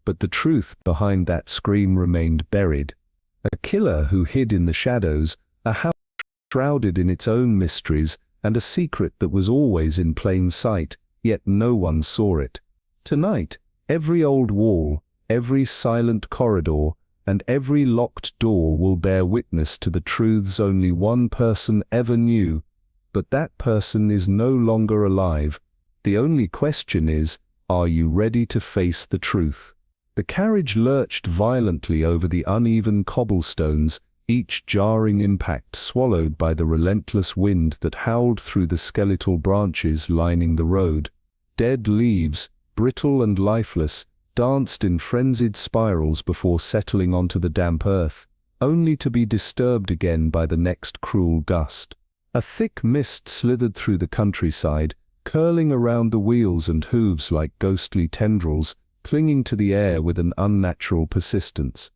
but the truth behind that scream remained buried. A killer who hid in the shadows, a house shrouded in its own mysteries, and a secret that was always in plain sight, yet no one saw it. Tonight, every old wall, every silent corridor, and every locked door will bear witness to the truths only one person ever knew, but that person is no longer alive. The only question is, are you ready to face the truth? The carriage lurched violently over the uneven cobblestones, each jarring impact swallowed by the relentless wind that howled through the skeletal branches lining the road. Dead leaves, brittle and lifeless, danced in frenzied spirals before settling onto the damp earth, only to be disturbed again by the next cruel gust. A thick mist slithered through the countryside, curling around the wheels and hooves like ghostly tendrils, clinging to the air with an unnatural persistence.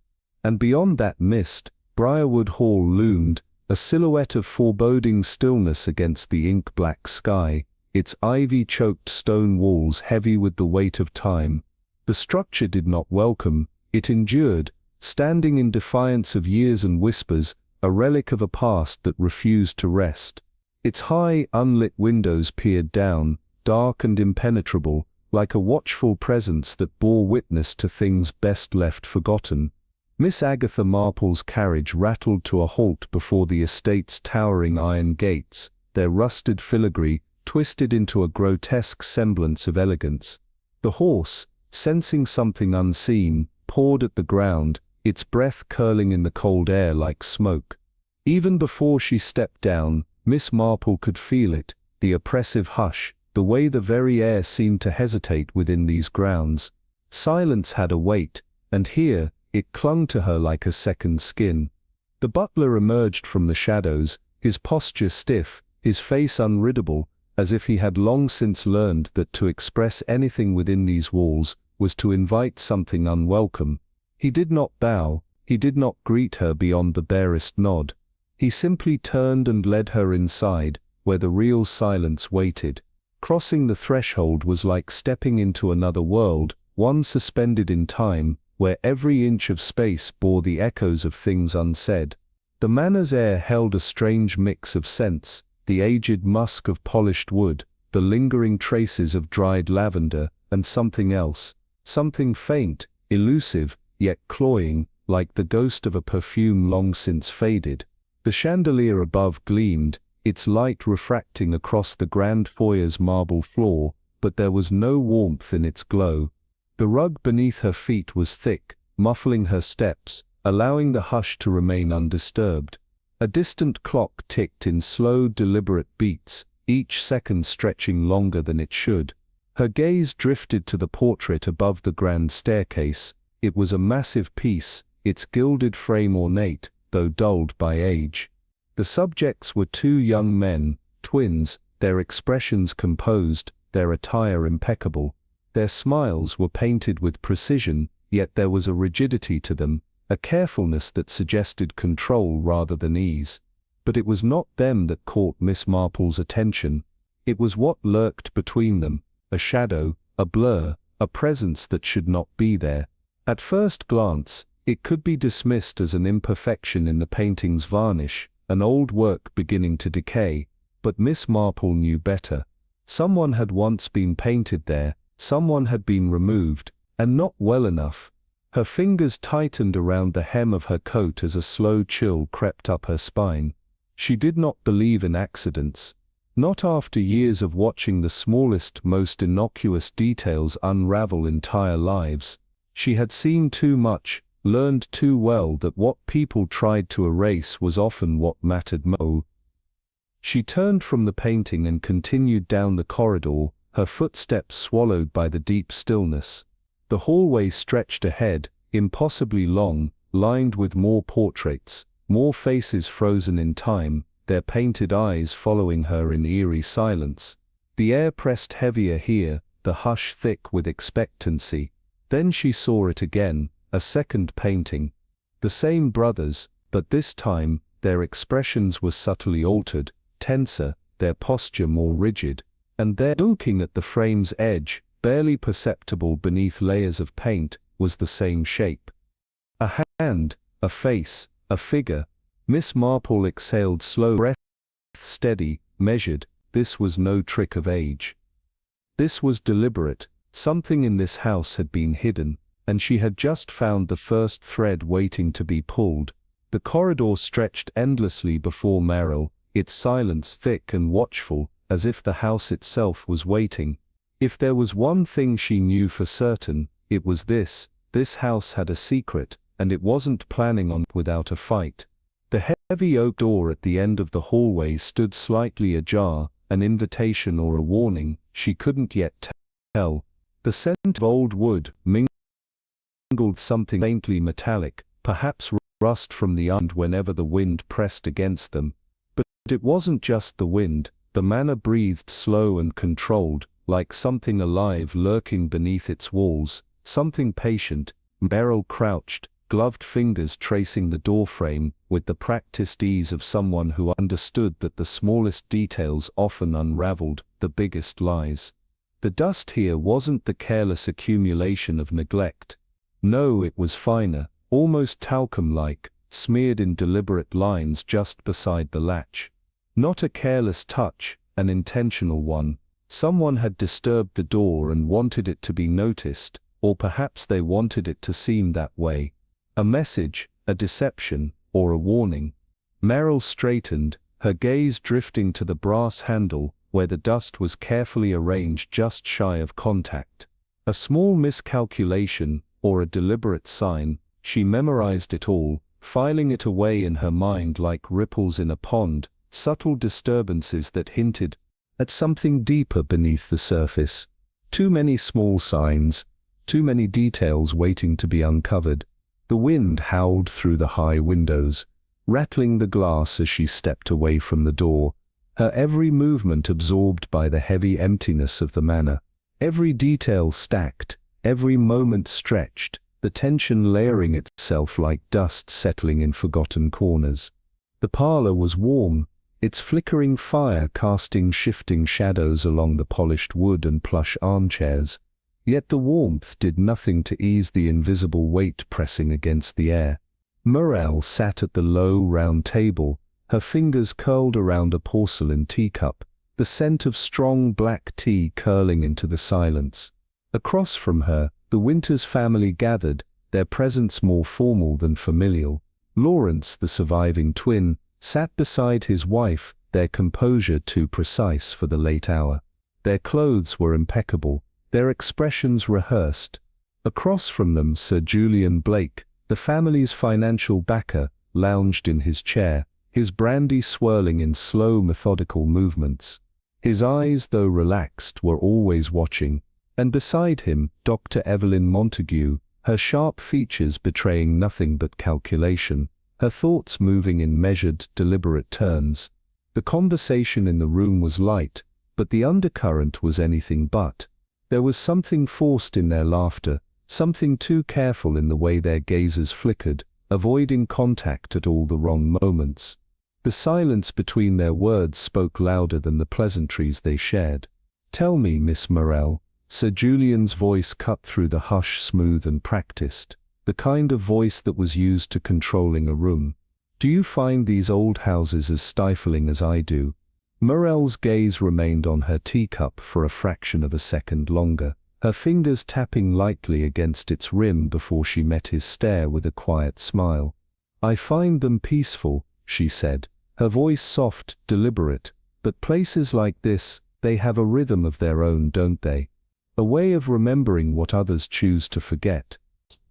And beyond that mist, Briarwood Hall loomed, a silhouette of foreboding stillness against the ink-black sky, its ivy-choked stone walls heavy with the weight of time. The structure did not welcome, it endured, standing in defiance of years and whispers, a relic of a past that refused to rest. Its high, unlit windows peered down, dark and impenetrable, like a watchful presence that bore witness to things best left forgotten. Miss Agatha Marple's carriage rattled to a halt before the estate's towering iron gates, their rusted filigree twisted into a grotesque semblance of elegance. The horse, sensing something unseen, pawed at the ground, its breath curling in the cold air like smoke. Even before she stepped down, Miss Marple could feel it, the oppressive hush, the way the very air seemed to hesitate within these grounds. Silence had a weight, and here, it clung to her like a second skin. The butler emerged from the shadows, his posture stiff, his face unreadable, as if he had long since learned that to express anything within these walls was to invite something unwelcome. He did not bow, he did not greet her beyond the barest nod. He simply turned and led her inside, where the real silence waited. Crossing the threshold was like stepping into another world, one suspended in time, where every inch of space bore the echoes of things unsaid. The manor's air held a strange mix of scents, the aged musk of polished wood, the lingering traces of dried lavender, and something else, something faint, elusive, yet cloying, like the ghost of a perfume long since faded. The chandelier above gleamed, its light refracting across the grand foyer's marble floor, but there was no warmth in its glow. The rug beneath her feet was thick, muffling her steps, allowing the hush to remain undisturbed. A distant clock ticked in slow, deliberate beats, each second stretching longer than it should. Her gaze drifted to the portrait above the grand staircase. It was a massive piece, its gilded frame ornate, though dulled by age. The subjects were two young men, twins, their expressions composed, their attire impeccable. Their smiles were painted with precision, yet there was a rigidity to them, a carefulness that suggested control rather than ease. But it was not them that caught Miss Marple's attention. It was what lurked between them, a shadow, a blur, a presence that should not be there. At first glance, it could be dismissed as an imperfection in the painting's varnish, an old work beginning to decay, but Miss Marple knew better. Someone had once been painted there, someone had been removed, and not well enough. Her fingers tightened around the hem of her coat as a slow chill crept up her spine. She did not believe in accidents. Not after years of watching the smallest, most innocuous details unravel entire lives. She had seen too much, learned too well that what people tried to erase was often what mattered most. She turned from the painting and continued down the corridor, her footsteps swallowed by the deep stillness. The hallway stretched ahead, impossibly long, lined with more portraits, more faces frozen in time, their painted eyes following her in eerie silence. The air pressed heavier here, the hush thick with expectancy. Then she saw it again, a second painting. The same brothers, but this time, their expressions were subtly altered, tenser, their posture more rigid. And there, looking at the frame's edge, barely perceptible beneath layers of paint, was the same shape. A hand, a face, a figure. Miss Marple exhaled slow breath, steady, measured. This was no trick of age. This was deliberate. Something in this house had been hidden, and she had just found the first thread waiting to be pulled. The corridor stretched endlessly before Marple, its silence thick and watchful, as if the house itself was waiting. If there was one thing she knew for certain, it was this: this house had a secret, and it wasn't planning on it without a fight. The heavy oak door at the end of the hallway stood slightly ajar, an invitation or a warning, she couldn't yet tell. The scent of old wood mingled something faintly metallic, perhaps rust from the iron whenever the wind pressed against them. But it wasn't just the wind. The manor breathed slow and controlled, like something alive lurking beneath its walls, something patient. Marple crouched, gloved fingers tracing the doorframe, with the practiced ease of someone who understood that the smallest details often unraveled the biggest lies. The dust here wasn't the careless accumulation of neglect. No, it was finer, almost talcum-like, smeared in deliberate lines just beside the latch. Not a careless touch, an intentional one. Someone had disturbed the door and wanted it to be noticed, or perhaps they wanted it to seem that way. A message, a deception, or a warning. Marple straightened, her gaze drifting to the brass handle, where the dust was carefully arranged just shy of contact. A small miscalculation, or a deliberate sign. She memorized it all, filing it away in her mind like ripples in a pond, subtle disturbances that hinted at something deeper beneath the surface. Too many small signs, too many details waiting to be uncovered. The wind howled through the high windows, rattling the glass as she stepped away from the door, her every movement absorbed by the heavy emptiness of the manor. Every detail stacked, every moment stretched, the tension layering itself like dust settling in forgotten corners. The parlor was warm, its flickering fire casting shifting shadows along the polished wood and plush armchairs. Yet the warmth did nothing to ease the invisible weight pressing against the air. Marple sat at the low, round table, her fingers curled around a porcelain teacup, the scent of strong black tea curling into the silence. Across from her, the Winters family gathered, their presence more formal than familial. Lawrence, the surviving twin, sat beside his wife, their composure too precise for the late hour. Their clothes were impeccable, their expressions rehearsed. Across from them, Sir Julian Blake, the family's financial backer, lounged in his chair, his brandy swirling in slow methodical movements. His eyes, though relaxed, were always watching. And beside him, Dr. Evelyn Montague, her sharp features betraying nothing but calculation, her thoughts moving in measured, deliberate turns. The conversation in the room was light, but the undercurrent was anything but. There was something forced in their laughter, something too careful in the way their gazes flickered, avoiding contact at all the wrong moments. The silence between their words spoke louder than the pleasantries they shared. "Tell me, Miss Marple," Sir Julian's voice cut through the hush, smooth and practiced, the kind of voice that was used to controlling a room. "Do you find these old houses as stifling as I do?" Marple's gaze remained on her teacup for a fraction of a second longer, her fingers tapping lightly against its rim before she met his stare with a quiet smile. "I find them peaceful," she said, her voice soft, deliberate. "But places like this, they have a rhythm of their own, don't they? A way of remembering what others choose to forget."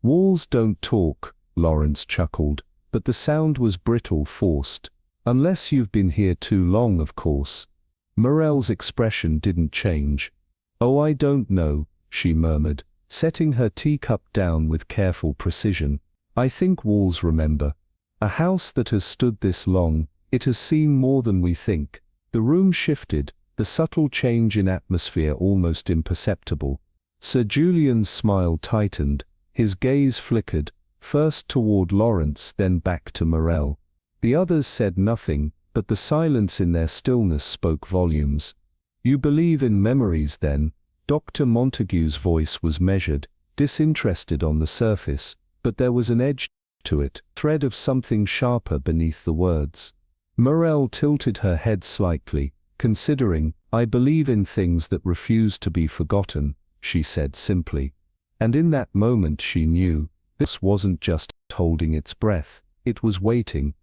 "Walls don't talk," Lawrence chuckled, but the sound was brittle, forced. "Unless you've been here too long, of course." Marple's expression didn't change. "Oh, I don't know," she murmured, setting her teacup down with careful precision. "I think walls remember. A house that has stood this long, it has seen more than we think." The room shifted, the subtle change in atmosphere almost imperceptible. Sir Julian's smile tightened, his gaze flickered, first toward Lawrence, then back to Marple. The others said nothing, but the silence in their stillness spoke volumes. "You believe in memories, then?" Dr. Montague's voice was measured, disinterested on the surface, but there was an edge to it, thread of something sharper beneath the words. Morel tilted her head slightly, considering. "I believe in things that refuse to be forgotten," she said simply. And in that moment she knew, this wasn't just holding its breath, it was waiting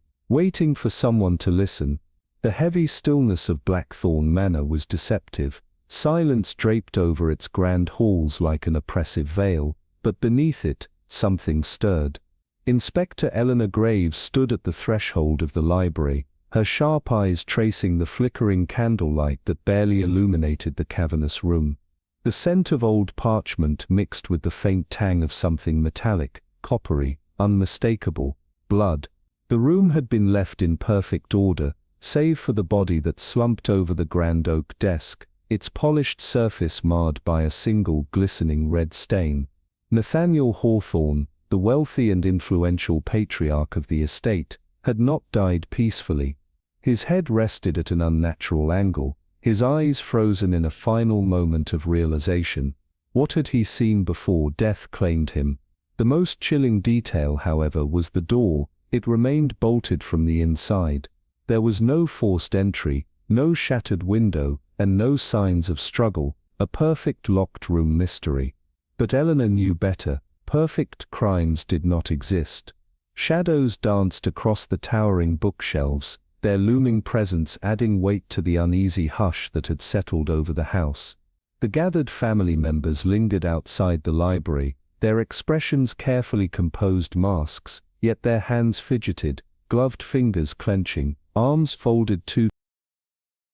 for someone to listen. The heavy stillness of Blackthorn Manor was deceptive. Silence draped over its grand halls like an oppressive veil, but beneath it, something stirred. Inspector Eleanor Graves stood at the threshold of the library, her sharp eyes tracing the flickering candlelight that barely illuminated the cavernous room. The scent of old parchment mixed with the faint tang of something metallic, coppery, unmistakable, blood. The room had been left in perfect order, save for the body that slumped over the grand oak desk, its polished surface marred by a single glistening red stain. Nathaniel Hawthorne, the wealthy and influential patriarch of the estate, had not died peacefully. His head rested at an unnatural angle, his eyes frozen in a final moment of realization. What had he seen before death claimed him? The most chilling detail, however, was the door. It remained bolted from the inside. There was no forced entry, no shattered window, and no signs of struggle, a perfect locked room mystery. But Eleanor knew better. Perfect crimes did not exist. Shadows danced across the towering bookshelves, their looming presence adding weight to the uneasy hush that had settled over the house. The gathered family members lingered outside the library, their expressions carefully composed masks, yet their hands fidgeted, gloved fingers clenching, arms folded too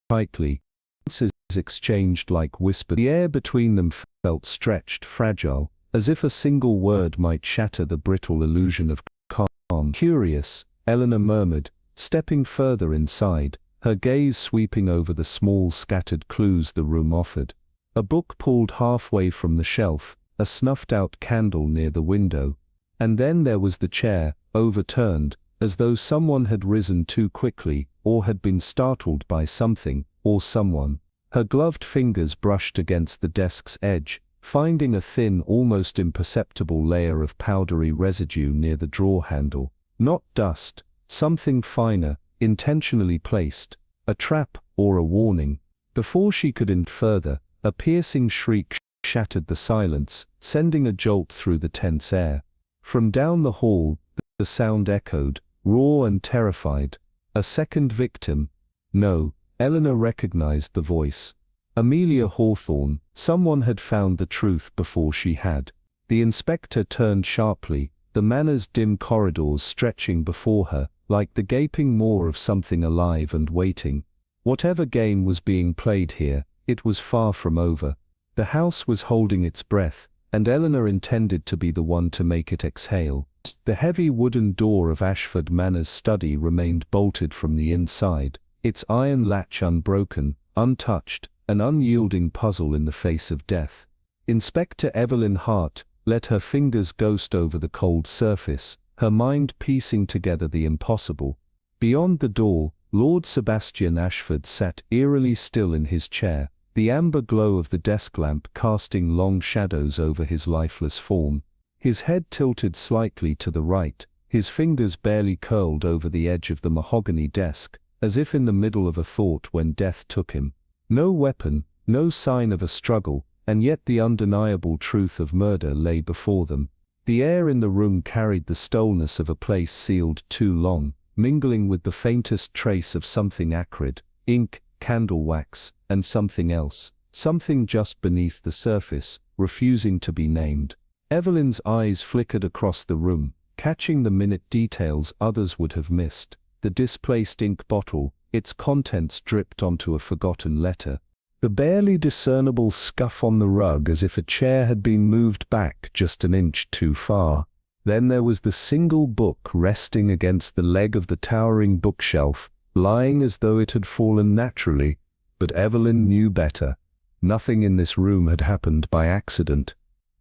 tightly, sentences exchanged like whispers. The air between them felt stretched, fragile, as if a single word might shatter the brittle illusion of calm. "Curious," Eleanor murmured, stepping further inside, her gaze sweeping over the small scattered clues the room offered. A book pulled halfway from the shelf, a snuffed-out candle near the window. And then there was the chair, overturned, as though someone had risen too quickly, or had been startled by something, or someone. Her gloved fingers brushed against the desk's edge, finding a thin, almost imperceptible layer of powdery residue near the drawer handle. Not dust, something finer, intentionally placed, a trap or a warning. Before she could enter further, a piercing shriek shattered the silence, sending a jolt through the tense air. From down the hall, the sound echoed, raw and terrified. A second victim? No, Eleanor recognized the voice. Amelia Hawthorne. Someone had found the truth before she had. The inspector turned sharply, the manor's dim corridors stretching before her, like the gaping maw of something alive and waiting. Whatever game was being played here, it was far from over. The house was holding its breath, and Eleanor intended to be the one to make it exhale. The heavy wooden door of Ashford Manor's study remained bolted from the inside, its iron latch unbroken, untouched, an unyielding puzzle in the face of death. Inspector Evelyn Hart let her fingers ghost over the cold surface, her mind piecing together the impossible. Beyond the door, Lord Sebastian Ashford sat eerily still in his chair, the amber glow of the desk lamp casting long shadows over his lifeless form. His head tilted slightly to the right, his fingers barely curled over the edge of the mahogany desk, as if in the middle of a thought when death took him. No weapon, no sign of a struggle, and yet the undeniable truth of murder lay before them. The air in the room carried the stillness of a place sealed too long, mingling with the faintest trace of something acrid, ink, candle wax, and something else, something just beneath the surface, refusing to be named. Evelyn's eyes flickered across the room, catching the minute details others would have missed. The displaced ink bottle, its contents dripped onto a forgotten letter. The barely discernible scuff on the rug as if a chair had been moved back just an inch too far. Then there was the single book resting against the leg of the towering bookshelf, lying as though it had fallen naturally. But Evelyn knew better. Nothing in this room had happened by accident.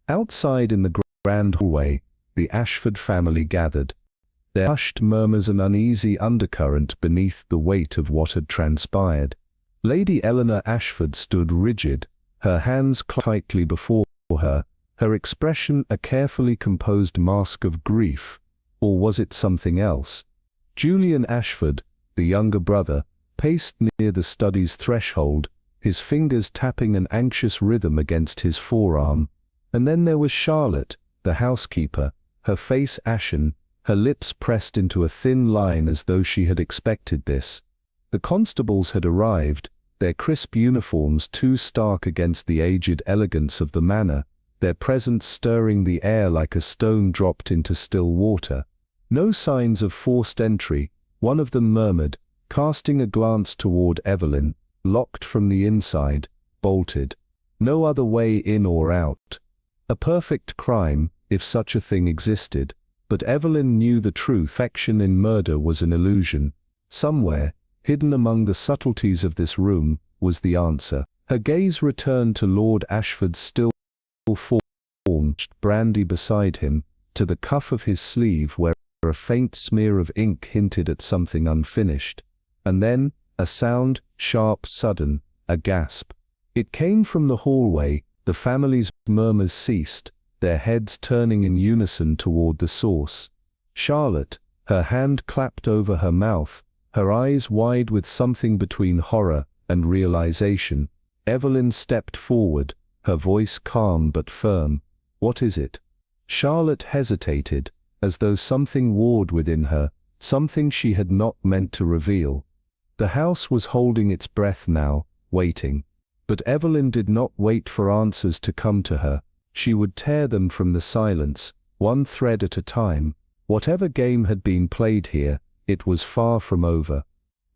Outside in the grand hallway, the Ashford family gathered. There hushed murmurs and uneasy undercurrent beneath the weight of what had transpired. Lady Eleanor Ashford stood rigid, her hands clasped tightly before her, her expression a carefully composed mask of grief, or was it something else? Julian Ashford, the younger brother, paced near the study's threshold, his fingers tapping an anxious rhythm against his forearm. And then there was Charlotte, the housekeeper, her face ashen, her lips pressed into a thin line as though she had expected this. The constables had arrived, their crisp uniforms too stark against the aged elegance of the manor, their presence stirring the air like a stone dropped into still water. No signs of forced entry, one of them murmured, casting a glance toward Evelyn, locked from the inside, bolted. No other way in or out. A perfect crime, if such a thing existed, but Evelyn knew the truth. Perfection in murder was an illusion. Somewhere, hidden among the subtleties of this room, was the answer. Her gaze returned to Lord Ashford's still form, brandy beside him, to the cuff of his sleeve where a faint smear of ink hinted at something unfinished. And then, a sound, sharp, sudden, a gasp. It came from the hallway. The family's murmurs ceased, their heads turning in unison toward the source. Charlotte, her hand clapped over her mouth, her eyes wide with something between horror and realization. Evelyn stepped forward, her voice calm but firm. "What is it?" Charlotte hesitated, as though something warred within her, something she had not meant to reveal. The house was holding its breath now, waiting. But Evelyn did not wait for answers to come to her. She would tear them from the silence, one thread at a time. Whatever game had been played here, it was far from over.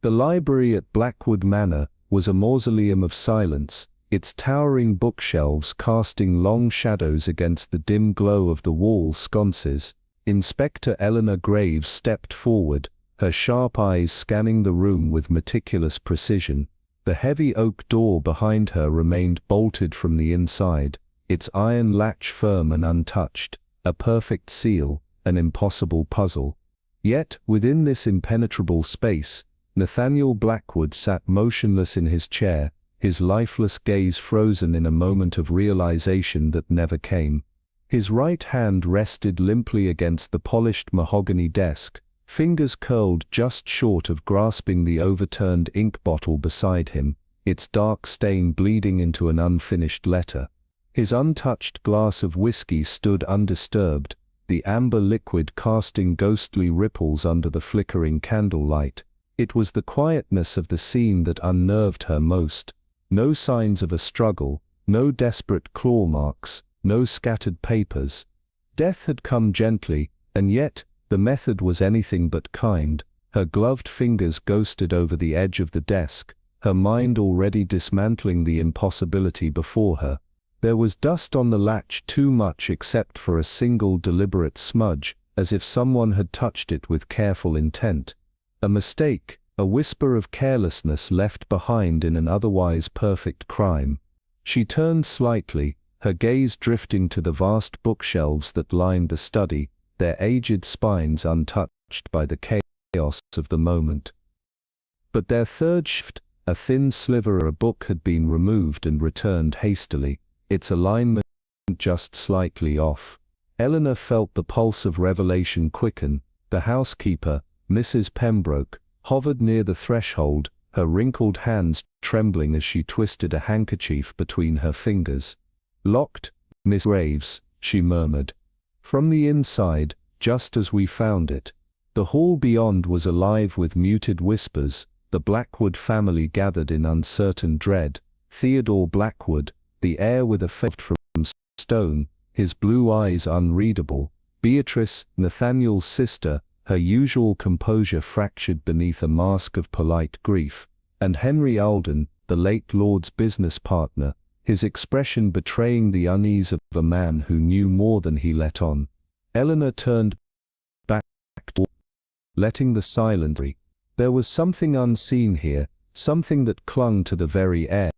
The library at Blackwood Manor was a mausoleum of silence, its towering bookshelves casting long shadows against the dim glow of the wall sconces. Inspector Eleanor Graves stepped forward, her sharp eyes scanning the room with meticulous precision. The heavy oak door behind her remained bolted from the inside, its iron latch firm and untouched, a perfect seal, an impossible puzzle. Yet, within this impenetrable space, Nathaniel Blackwood sat motionless in his chair, his lifeless gaze frozen in a moment of realization that never came. His right hand rested limply against the polished mahogany desk, fingers curled just short of grasping the overturned ink bottle beside him, its dark stain bleeding into an unfinished letter. His untouched glass of whiskey stood undisturbed, the amber liquid casting ghostly ripples under the flickering candlelight. It was the quietness of the scene that unnerved her most. No signs of a struggle, no desperate claw marks, no scattered papers. Death had come gently, and yet, the method was anything but kind. Her gloved fingers ghosted over the edge of the desk, her mind already dismantling the impossibility before her. There was dust on the latch, too much except for a single deliberate smudge, as if someone had touched it with careful intent. A mistake, a whisper of carelessness left behind in an otherwise perfect crime. She turned slightly, her gaze drifting to the vast bookshelves that lined the study, their aged spines untouched by the chaos of the moment. But their third shift, a thin sliver of a book had been removed and returned hastily, its alignment just slightly off. Eleanor felt the pulse of revelation quicken. The housekeeper, Mrs. Pembroke, hovered near the threshold, her wrinkled hands trembling as she twisted a handkerchief between her fingers. "Locked, Miss Graves," she murmured. "From the inside, just as we found it." The hall beyond was alive with muted whispers. The Blackwood family gathered in uncertain dread. Theodore Blackwood, the heir with a face from stone, his blue eyes unreadable. Beatrice, Nathaniel's sister, her usual composure fractured beneath a mask of polite grief. And Henry Alden, the late Lord's business partner, his expression betraying the unease of a man who knew more than he let on. Eleanor turned back, letting the silence breathe. There was something unseen here, something that clung to the very air.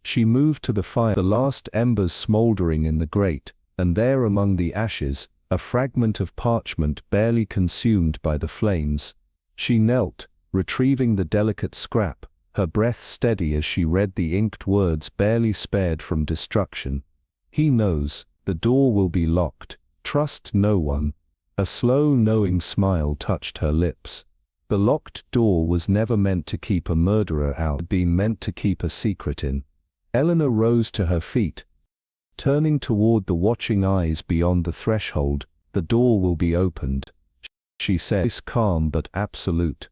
She moved to the fire, the last embers smoldering in the grate, and there among the ashes, a fragment of parchment barely consumed by the flames. She knelt, retrieving the delicate scrap, her breath steady as she read the inked words barely spared from destruction. He knows, the door will be locked, trust no one. A slow knowing smile touched her lips. The locked door was never meant to keep a murderer out, it had been meant to keep a secret in. Eleanor rose to her feet. Turning toward the watching eyes beyond the threshold, the door will be opened, she said, voice calm but absolute.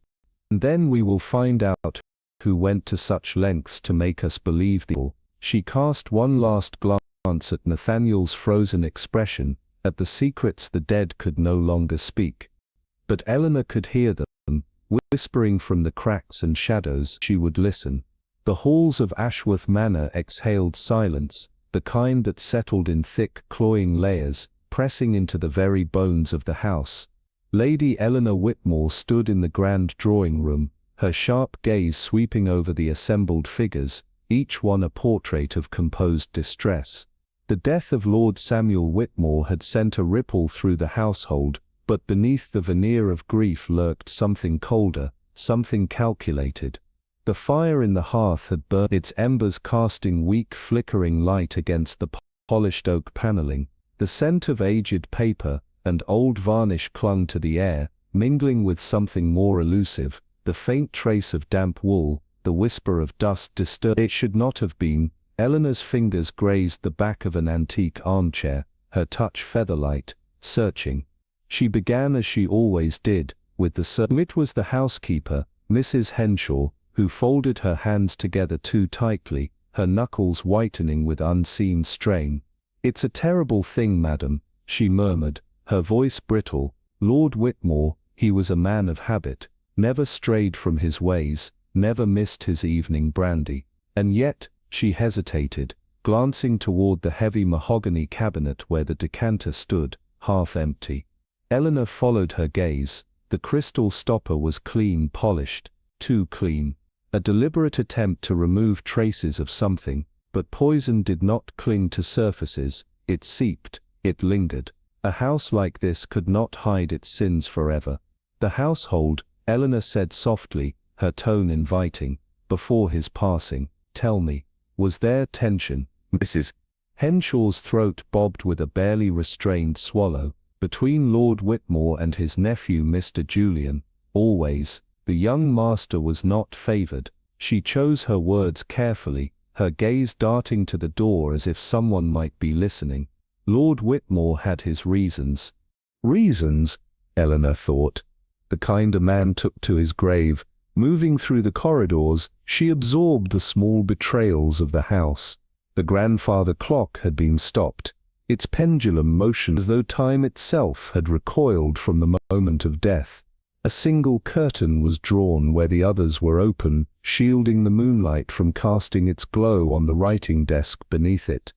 And then we will find out who went to such lengths to make us believe the. She cast one last glance at Nathaniel's frozen expression, at the secrets the dead could no longer speak. But Eleanor could hear them, whispering from the cracks and shadows. She would listen. The halls of Ashworth Manor exhaled silence, the kind that settled in thick, cloying layers, pressing into the very bones of the house. Lady Eleanor Whitmore stood in the grand drawing-room, her sharp gaze sweeping over the assembled figures, each one a portrait of composed distress. The death of Lord Samuel Whitmore had sent a ripple through the household, but beneath the veneer of grief lurked something colder, something calculated. The fire in the hearth had burned, its embers casting weak flickering light against the polished oak paneling. The scent of aged paper and old varnish clung to the air, mingling with something more elusive, the faint trace of damp wool, the whisper of dust disturbed. It should not have been. Eleanor's fingers grazed the back of an antique armchair, her touch feather-light, searching. She began as she always did, with the servant. It was the housekeeper, Mrs. Henshaw, who folded her hands together too tightly, her knuckles whitening with unseen strain. "It's a terrible thing, madam," she murmured, her voice brittle. "Lord Whitmore, he was a man of habit, never strayed from his ways, never missed his evening brandy. And yet," she hesitated, glancing toward the heavy mahogany cabinet where the decanter stood, half empty. Eleanor followed her gaze. The crystal stopper was clean polished, too clean. A deliberate attempt to remove traces of something, but poison did not cling to surfaces, it seeped, it lingered. A house like this could not hide its sins forever. The household, Eleanor said softly, her tone inviting, before his passing. "Tell me, was there tension?" Mrs. Henshaw's throat bobbed with a barely restrained swallow. "Between Lord Whitmore and his nephew Mr. Julian, always. The young master was not favored." She chose her words carefully, her gaze darting to the door as if someone might be listening. "Lord Whitmore had his reasons." Reasons, Eleanor thought. The kind a man took to his grave. Moving through the corridors, she absorbed the small betrayals of the house. The grandfather clock had been stopped, its pendulum motioned as though time itself had recoiled from the moment of death. A single curtain was drawn where the others were open, shielding the moonlight from casting its glow on the writing desk beneath it.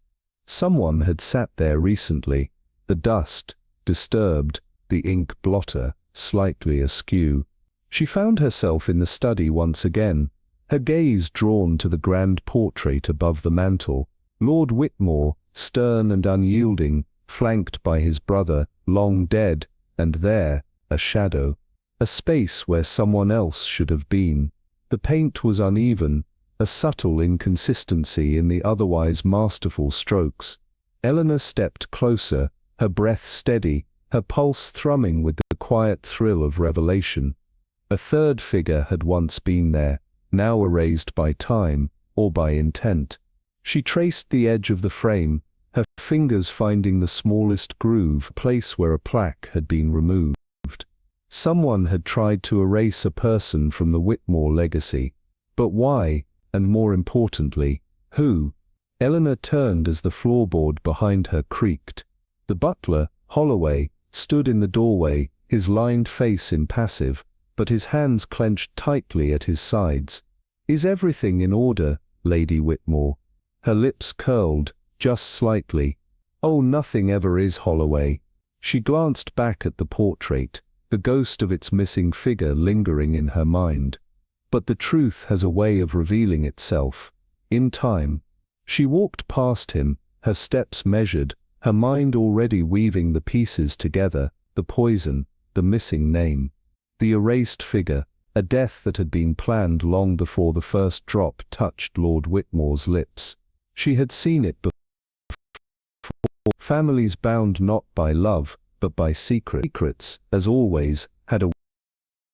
Someone had sat there recently, the dust, disturbed, the ink blotter, slightly askew. She found herself in the study once again, her gaze drawn to the grand portrait above the mantel. Lord Whitmore, stern and unyielding, flanked by his brother, long dead, and there, a shadow. A space where someone else should have been. The paint was uneven, a subtle inconsistency in the otherwise masterful strokes. Eleanor stepped closer, her breath steady, her pulse thrumming with the quiet thrill of revelation. A third figure had once been there, now erased by time, or by intent. She traced the edge of the frame, her fingers finding the smallest groove, a place where a plaque had been removed. Someone had tried to erase a person from the Whitmore legacy. But why, and more importantly, who? Eleanor turned as the floorboard behind her creaked. The butler, Holloway, stood in the doorway, his lined face impassive, but his hands clenched tightly at his sides. "Is everything in order, Lady Whitmore?" Her lips curled, just slightly. "Oh, nothing ever is, Holloway." She glanced back at the portrait, the ghost of its missing figure lingering in her mind. But the truth has a way of revealing itself. In time. She walked past him, her steps measured, her mind already weaving the pieces together, the poison, the missing name, the erased figure, a death that had been planned long before the first drop touched Lord Whitmore's lips. She had seen it before. Families bound not by love, but by secrets, as always, had a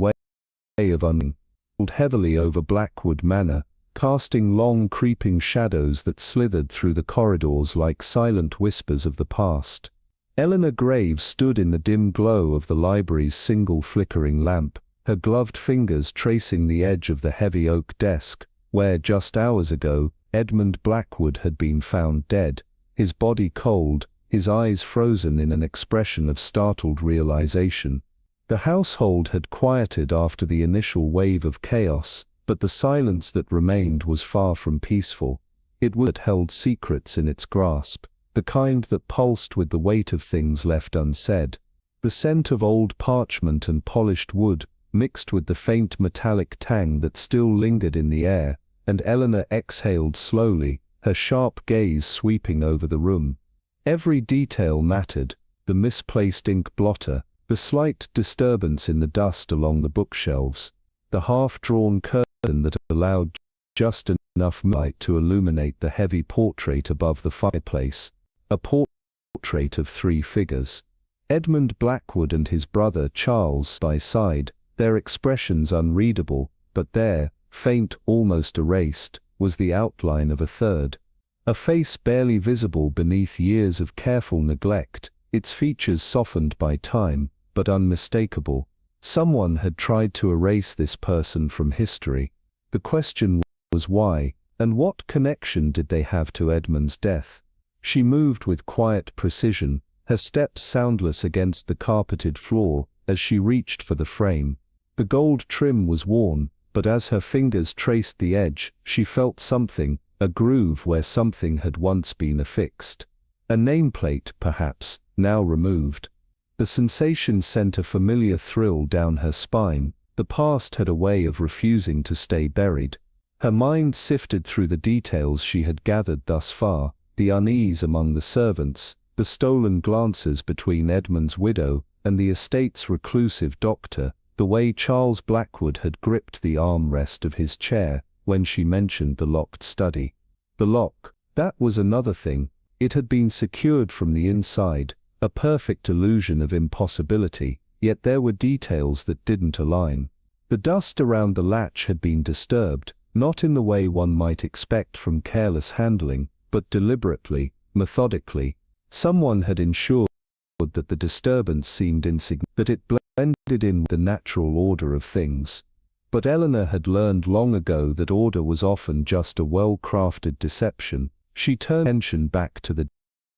way of unfolding heavily over Blackwood Manor, casting long creeping shadows that slithered through the corridors like silent whispers of the past. Eleanor Graves stood in the dim glow of the library's single flickering lamp, her gloved fingers tracing the edge of the heavy oak desk, where just hours ago Edmund Blackwood had been found dead, his body cold, his eyes frozen in an expression of startled realization. The household had quieted after the initial wave of chaos, but the silence that remained was far from peaceful. It would have held secrets in its grasp, the kind that pulsed with the weight of things left unsaid. The scent of old parchment and polished wood, mixed with the faint metallic tang that still lingered in the air, and Eleanor exhaled slowly, her sharp gaze sweeping over the room. Every detail mattered, the misplaced ink blotter, the slight disturbance in the dust along the bookshelves, the half-drawn curtain that allowed just enough light to illuminate the heavy portrait above the fireplace, a portrait of 3 figures. Edmund Blackwood and his brother Charles by side, their expressions unreadable, but there, faint, almost erased, was the outline of a third. A face barely visible beneath years of careful neglect, its features softened by time, but unmistakable. Someone had tried to erase this person from history. The question was why, and what connection did they have to Edmund's death? She moved with quiet precision, her steps soundless against the carpeted floor, as she reached for the frame. The gold trim was worn, but as her fingers traced the edge, she felt something, a groove where something had once been affixed. A nameplate, perhaps, now removed. The sensation sent a familiar thrill down her spine. The past had a way of refusing to stay buried. Her mind sifted through the details she had gathered thus far, the unease among the servants, the stolen glances between Edmund's widow and the estate's reclusive doctor, the way Charles Blackwood had gripped the armrest of his chair when she mentioned the locked study. The lock, that was another thing. It had been secured from the inside, a perfect illusion of impossibility, yet there were details that didn't align. The dust around the latch had been disturbed, not in the way one might expect from careless handling, but deliberately, methodically. Someone had ensured that the disturbance seemed insignificant, that it blended in with the natural order of things. But Eleanor had learned long ago that order was often just a well-crafted deception. She turned attention back to the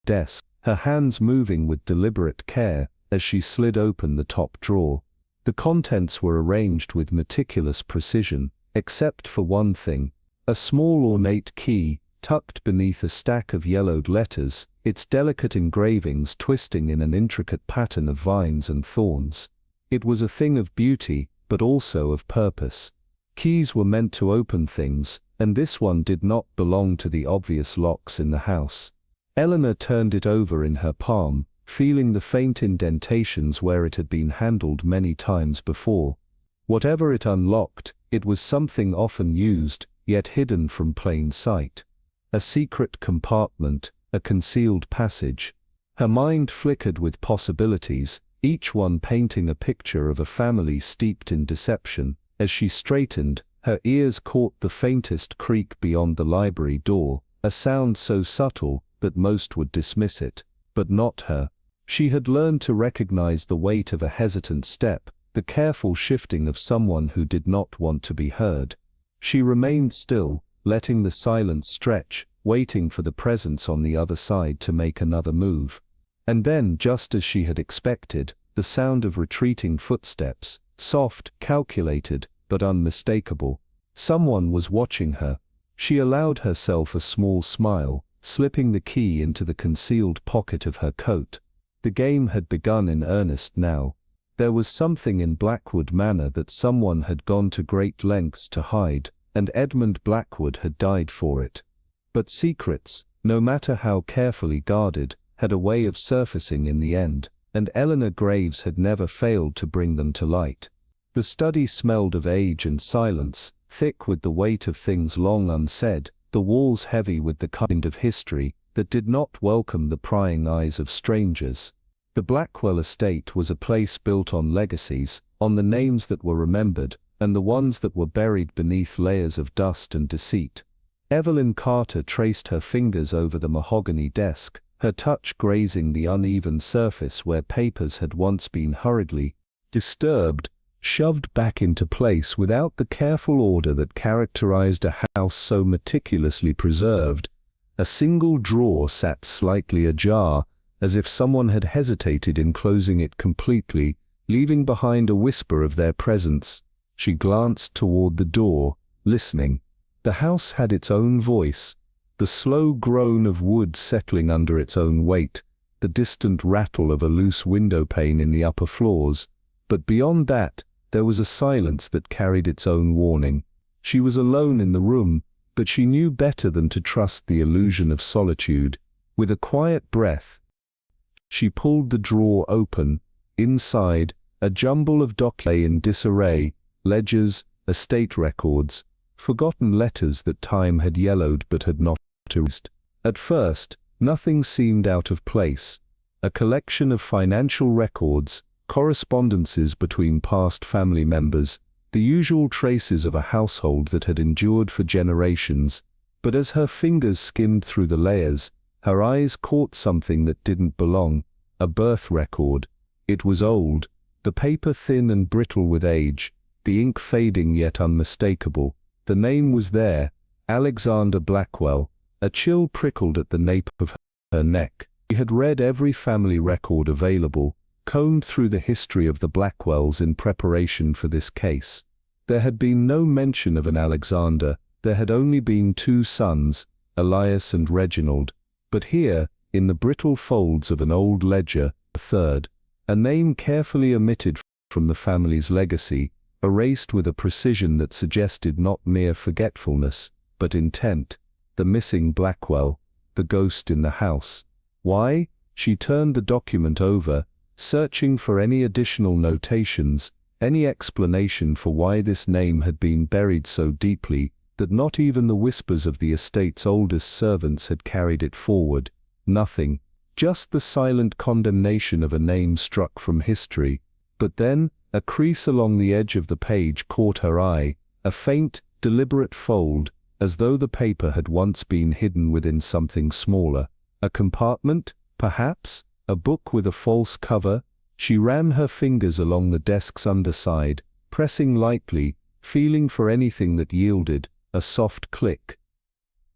desk, her hands moving with deliberate care as she slid open the top drawer. The contents were arranged with meticulous precision, except for one thing, a small ornate key, tucked beneath a stack of yellowed letters, its delicate engravings twisting in an intricate pattern of vines and thorns. It was a thing of beauty, but also of purpose. Keys were meant to open things, and this one did not belong to the obvious locks in the house. Eleanor turned it over in her palm, feeling the faint indentations where it had been handled many times before. Whatever it unlocked, it was something often used, yet hidden from plain sight. A secret compartment, a concealed passage. Her mind flickered with possibilities, each one painting a picture of a family steeped in deception. As she straightened, her ears caught the faintest creak beyond the library door, a sound so subtle that most would dismiss it, but not her. She had learned to recognize the weight of a hesitant step, the careful shifting of someone who did not want to be heard. She remained still, letting the silence stretch, waiting for the presence on the other side to make another move. And then, just as she had expected, the sound of retreating footsteps, soft, calculated, but unmistakable. Someone was watching her. She allowed herself a small smile, slipping the key into the concealed pocket of her coat. The game had begun in earnest now. There was something in Blackwood Manor that someone had gone to great lengths to hide, and Edmund Blackwood had died for it. But secrets, no matter how carefully guarded, had a way of surfacing in the end, and Eleanor Graves had never failed to bring them to light. The study smelled of age and silence, thick with the weight of things long unsaid, the walls heavy with the kind of history that did not welcome the prying eyes of strangers. The Blackwell estate was a place built on legacies, on the names that were remembered, and the ones that were buried beneath layers of dust and deceit. Evelyn Carter traced her fingers over the mahogany desk, her touch grazing the uneven surface where papers had once been hurriedly disturbed, shoved back into place without the careful order that characterized a house so meticulously preserved. A single drawer sat slightly ajar, as if someone had hesitated in closing it completely, leaving behind a whisper of their presence. She glanced toward the door, listening. The house had its own voice, the slow groan of wood settling under its own weight, the distant rattle of a loose window pane in the upper floors. But beyond that, there was a silence that carried its own warning. She was alone in the room, but she knew better than to trust the illusion of solitude. With a quiet breath, she pulled the drawer open. Inside, a jumble of documents lay in disarray, ledgers, estate records, forgotten letters that time had yellowed but had not erased. At first, nothing seemed out of place. A collection of financial records, correspondences between past family members, the usual traces of a household that had endured for generations. But as her fingers skimmed through the layers, her eyes caught something that didn't belong, a birth record. It was old, the paper thin and brittle with age, the ink fading yet unmistakable. The name was there, Alexander Blackwell. A chill prickled at the nape of her neck. She had read every family record available, combed through the history of the Blackwells in preparation for this case. There had been no mention of an Alexander, there had only been two sons, Elias and Reginald. But here, in the brittle folds of an old ledger, a third, a name carefully omitted from the family's legacy, erased with a precision that suggested not mere forgetfulness, but intent. The missing Blackwell, the ghost in the house. Why? She turned the document over, searching for any additional notations, any explanation for why this name had been buried so deeply that not even the whispers of the estate's oldest servants had carried it forward. Nothing. Just the silent condemnation of a name struck from history. But then, a crease along the edge of the page caught her eye, a faint, deliberate fold, as though the paper had once been hidden within something smaller. A compartment, perhaps? A book with a false cover? She ran her fingers along the desk's underside, pressing lightly, feeling for anything that yielded. A soft click.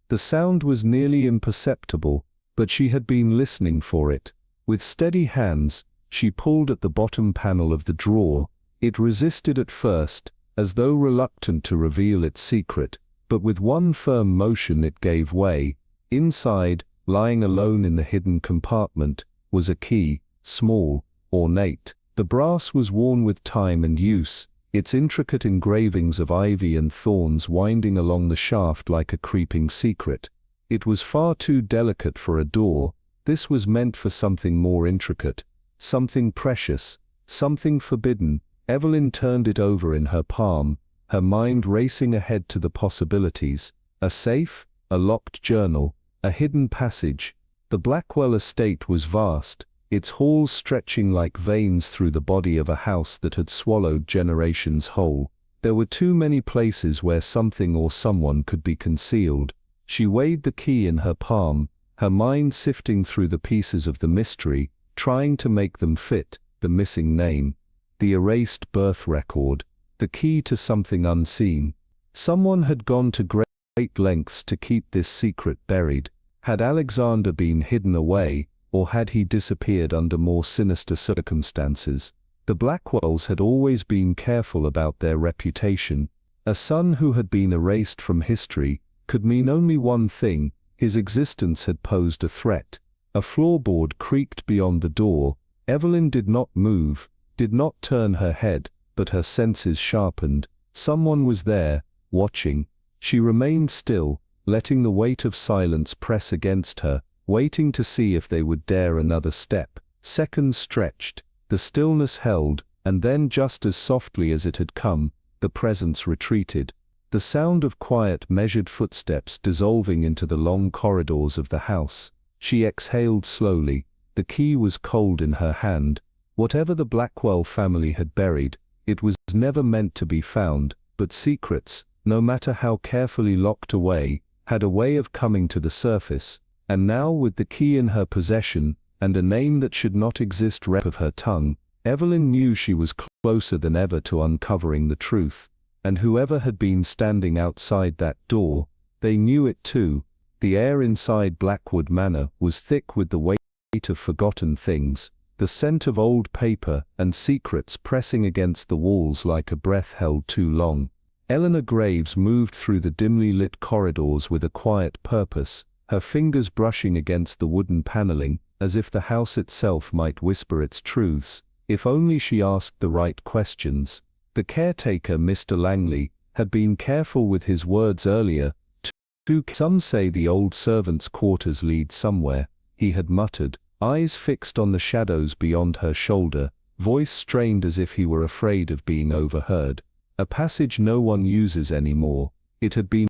The sound was nearly imperceptible, but she had been listening for it. With steady hands, she pulled at the bottom panel of the drawer. It resisted at first, as though reluctant to reveal its secret, but with one firm motion it gave way. Inside, lying alone in the hidden compartment, was a key, small, ornate. The brass was worn with time and use, its intricate engravings of ivy and thorns winding along the shaft like a creeping secret. It was far too delicate for a door. This was meant for something more intricate, something precious, something forbidden. Evelyn turned it over in her palm, her mind racing ahead to the possibilities. A safe, a locked journal, a hidden passage. The Blackwell estate was vast, its halls stretching like veins through the body of a house that had swallowed generations whole. There were too many places where something or someone could be concealed. She weighed the key in her palm, her mind sifting through the pieces of the mystery, trying to make them fit. The missing name, the erased birth record, the key to something unseen. Someone had gone to great lengths to keep this secret buried. Had Alexander been hidden away, or had he disappeared under more sinister circumstances? The Blackwells had always been careful about their reputation. A son who had been erased from history could mean only one thing: his existence had posed a threat. A floorboard creaked beyond the door. Evelyn did not move, did not turn her head, but her senses sharpened. Someone was there, watching. She remained still, letting the weight of silence press against her, waiting to see if they would dare another step. Seconds stretched, the stillness held, and then, just as softly as it had come, the presence retreated. The sound of quiet, measured footsteps dissolving into the long corridors of the house. She exhaled slowly. The key was cold in her hand. Whatever the Blackwell family had buried, it was never meant to be found, but secrets, no matter how carefully locked away, had a way of coming to the surface, and now with the key in her possession, and a name that should not exist rep of her tongue, Evelyn knew she was closer than ever to uncovering the truth. And whoever had been standing outside that door, they knew it too. The air inside Blackwood Manor was thick with the weight of forgotten things, the scent of old paper and secrets pressing against the walls like a breath held too long. Eleanor Graves moved through the dimly lit corridors with a quiet purpose, her fingers brushing against the wooden paneling, as if the house itself might whisper its truths, if only she asked the right questions. The caretaker, Mr. Langley, had been careful with his words earlier. Some say the old servants' quarters lead somewhere, he had muttered, eyes fixed on the shadows beyond her shoulder, voice strained as if he were afraid of being overheard. A passage no one uses anymore. It had been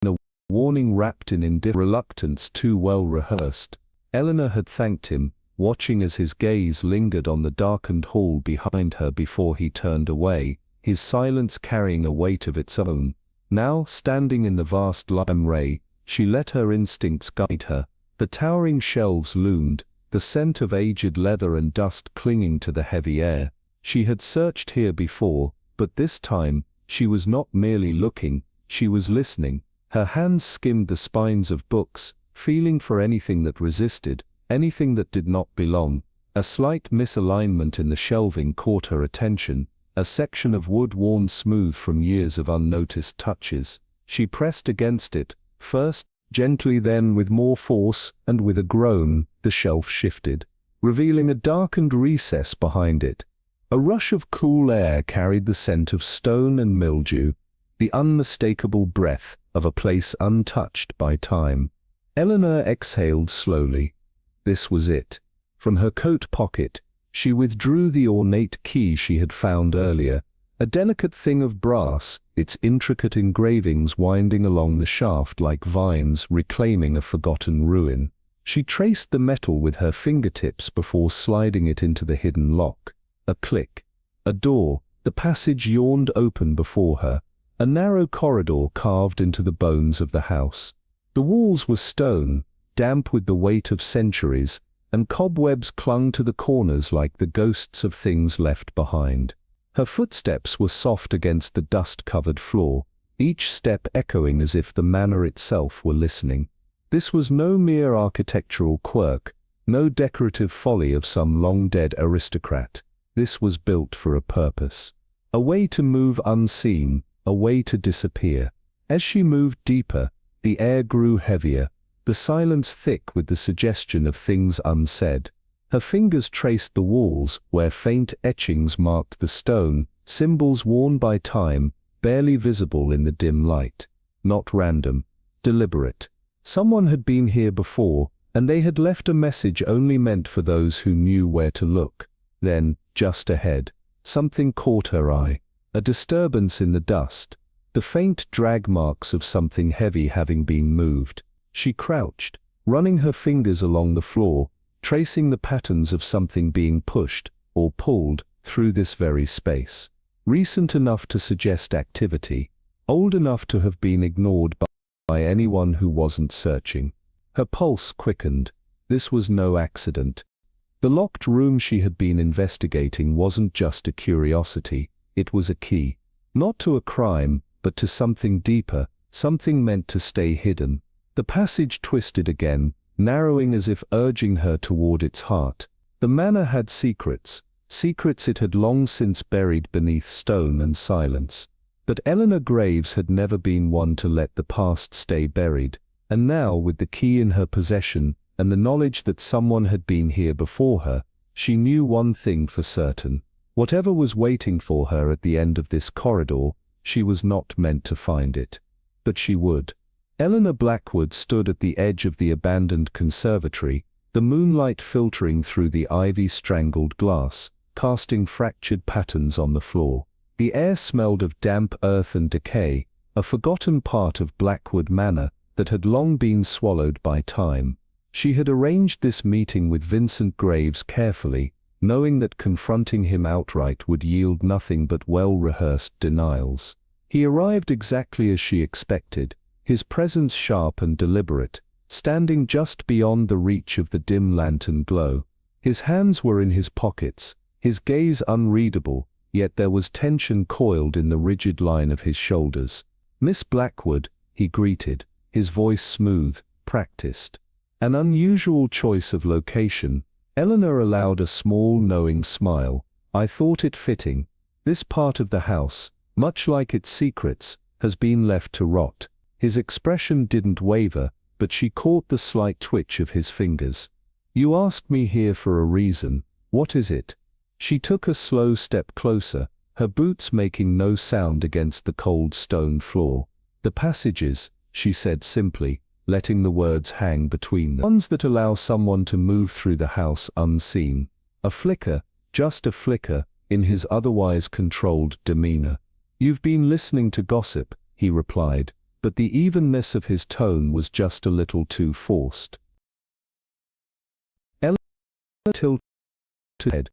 a warning wrapped in indifferent reluctance too well rehearsed. Eleanor had thanked him, watching as his gaze lingered on the darkened hall behind her before he turned away, his silence carrying a weight of its own. Now, standing in the vast ray, she let her instincts guide her. The towering shelves loomed, the scent of aged leather and dust clinging to the heavy air. She had searched here before, but this time, she was not merely looking, she was listening. Her hands skimmed the spines of books, feeling for anything that resisted, anything that did not belong. A slight misalignment in the shelving caught her attention, a section of wood worn smooth from years of unnoticed touches. She pressed against it, first gently, then with more force, and with a groan, the shelf shifted, revealing a darkened recess behind it. A rush of cool air carried the scent of stone and mildew, the unmistakable breath of a place untouched by time. Eleanor exhaled slowly. This was it. From her coat pocket, she withdrew the ornate key she had found earlier, a delicate thing of brass, its intricate engravings winding along the shaft like vines reclaiming a forgotten ruin. She traced the metal with her fingertips before sliding it into the hidden lock. A click. A door. The passage yawned open before her, a narrow corridor carved into the bones of the house. The walls were stone, damp with the weight of centuries, and cobwebs clung to the corners like the ghosts of things left behind. Her footsteps were soft against the dust-covered floor, each step echoing as if the manor itself were listening. This was no mere architectural quirk, no decorative folly of some long-dead aristocrat. This was built for a purpose. A way to move unseen, a way to disappear. As she moved deeper, the air grew heavier, the silence thick with the suggestion of things unsaid. Her fingers traced the walls, where faint etchings marked the stone, symbols worn by time, barely visible in the dim light. Not random, deliberate. Someone had been here before, and they had left a message only meant for those who knew where to look. Then, just ahead, something caught her eye. A disturbance in the dust, the faint drag marks of something heavy having been moved. She crouched, running her fingers along the floor, tracing the patterns of something being pushed, or pulled, through this very space. Recent enough to suggest activity, old enough to have been ignored by anyone who wasn't searching. Her pulse quickened. This was no accident. The locked room she had been investigating wasn't just a curiosity, it was a key. Not to a crime, but to something deeper, something meant to stay hidden. The passage twisted again, narrowing as if urging her toward its heart. The manor had secrets, secrets it had long since buried beneath stone and silence. But Eleanor Graves had never been one to let the past stay buried, and now, with the key in her possession, and the knowledge that someone had been here before her, she knew one thing for certain. Whatever was waiting for her at the end of this corridor, she was not meant to find it. But she would. Eleanor Blackwood stood at the edge of the abandoned conservatory, the moonlight filtering through the ivy-strangled glass, casting fractured patterns on the floor. The air smelled of damp earth and decay, a forgotten part of Blackwood Manor that had long been swallowed by time. She had arranged this meeting with Vincent Graves carefully, knowing that confronting him outright would yield nothing but well-rehearsed denials. He arrived exactly as she expected, his presence sharp and deliberate, standing just beyond the reach of the dim lantern glow. His hands were in his pockets, his gaze unreadable, yet there was tension coiled in the rigid line of his shoulders. "Miss Blackwood," he greeted, his voice smooth, practiced. An unusual choice of location. Eleanor allowed a small knowing smile. "I thought it fitting. This part of the house, much like its secrets, has been left to rot." His expression didn't waver, but she caught the slight twitch of his fingers. "You asked me here for a reason. What is it?" She took a slow step closer, her boots making no sound against the cold stone floor. "The passages," she said simply, letting the words hang between them. "Ones that allow someone to move through the house unseen." A flicker, just a flicker, in his otherwise controlled demeanor. "You've been listening to gossip," he replied, but the evenness of his tone was just a little too forced. Eleanor tilted her head.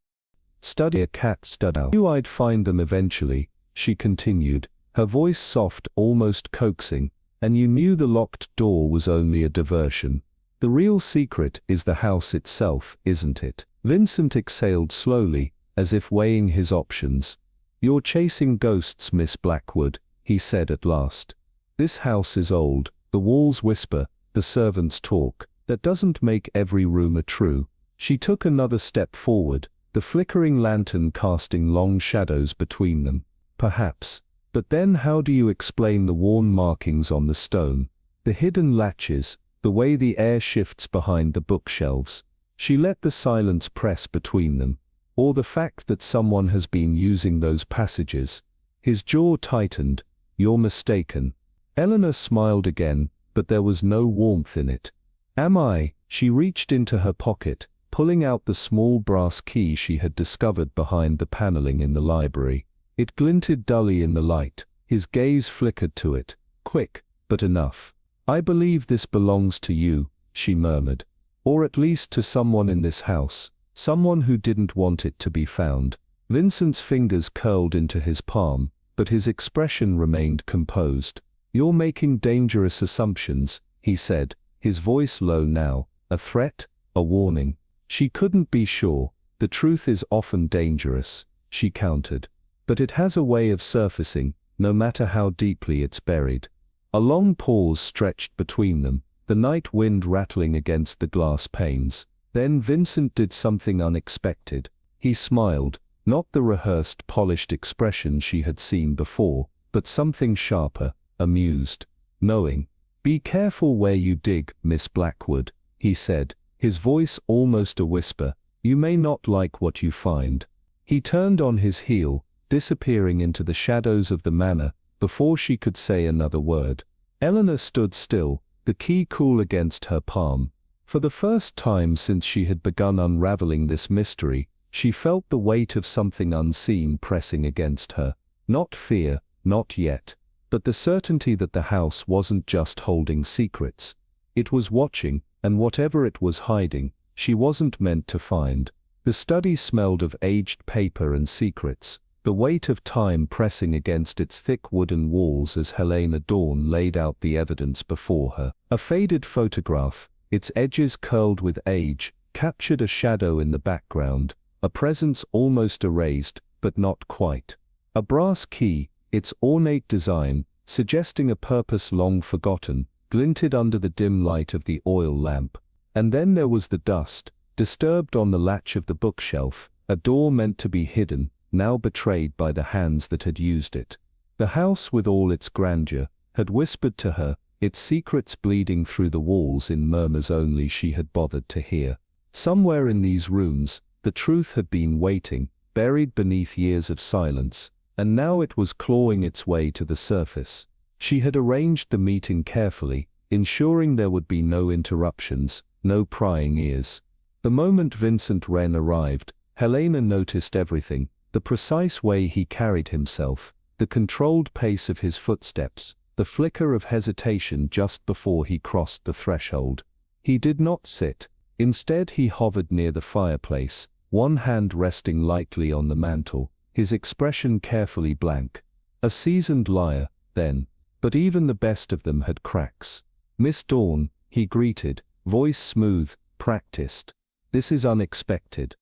"Study a cat stud out. Knew I'd find them eventually," she continued, her voice soft, almost coaxing, "and you knew the locked door was only a diversion. The real secret is the house itself, isn't it?" Vincent exhaled slowly, as if weighing his options. "You're chasing ghosts, Miss Blackwood," he said at last. "This house is old, the walls whisper, the servants talk. That doesn't make every rumor true." She took another step forward, the flickering lantern casting long shadows between them. "Perhaps. But then how do you explain the worn markings on the stone, the hidden latches, the way the air shifts behind the bookshelves?" She let the silence press between them. "Or the fact that someone has been using those passages?" His jaw tightened. "You're mistaken." Eleanor smiled again, but there was no warmth in it. "Am I?" She reached into her pocket, pulling out the small brass key she had discovered behind the paneling in the library. It glinted dully in the light. His gaze flickered to it. "Quick, but enough." "I believe this belongs to you," she murmured. "Or at least to someone in this house, someone who didn't want it to be found." Vincent's fingers curled into his palm, but his expression remained composed. "You're making dangerous assumptions," he said, his voice low now. "A threat? A warning?" She couldn't be sure. "The truth is often dangerous," she countered. "But it has a way of surfacing, no matter how deeply it's buried." A long pause stretched between them, the night wind rattling against the glass panes. Then Vincent did something unexpected. He smiled, not the rehearsed, polished expression she had seen before, but something sharper, amused, knowing. "Be careful where you dig, Miss Blackwood," he said, his voice almost a whisper. "You may not like what you find." He turned on his heel, disappearing into the shadows of the manor, before she could say another word. Eleanor stood still, the key cool against her palm. For the first time since she had begun unraveling this mystery, she felt the weight of something unseen pressing against her. Not fear, not yet, but the certainty that the house wasn't just holding secrets. It was watching, and whatever it was hiding, she wasn't meant to find. The study smelled of aged paper and secrets, the weight of time pressing against its thick wooden walls as Helena Dawn laid out the evidence before her. A faded photograph, its edges curled with age, captured a shadow in the background, a presence almost erased, but not quite. A brass key, its ornate design, suggesting a purpose long forgotten, glinted under the dim light of the oil lamp. And then there was the dust, disturbed on the latch of the bookshelf, a door meant to be hidden, now betrayed by the hands that had used it. The house, with all its grandeur, had whispered to her, its secrets bleeding through the walls in murmurs only she had bothered to hear. Somewhere in these rooms, the truth had been waiting, buried beneath years of silence, and now it was clawing its way to the surface. She had arranged the meeting carefully, ensuring there would be no interruptions, no prying ears. The moment Vincent Wren arrived, Helena noticed everything, the precise way he carried himself, the controlled pace of his footsteps, the flicker of hesitation just before he crossed the threshold. He did not sit. Instead he hovered near the fireplace, one hand resting lightly on the mantel, his expression carefully blank. A seasoned liar, then, but even the best of them had cracks. "Miss Dawn," he greeted, voice smooth, practiced. "This is unexpected."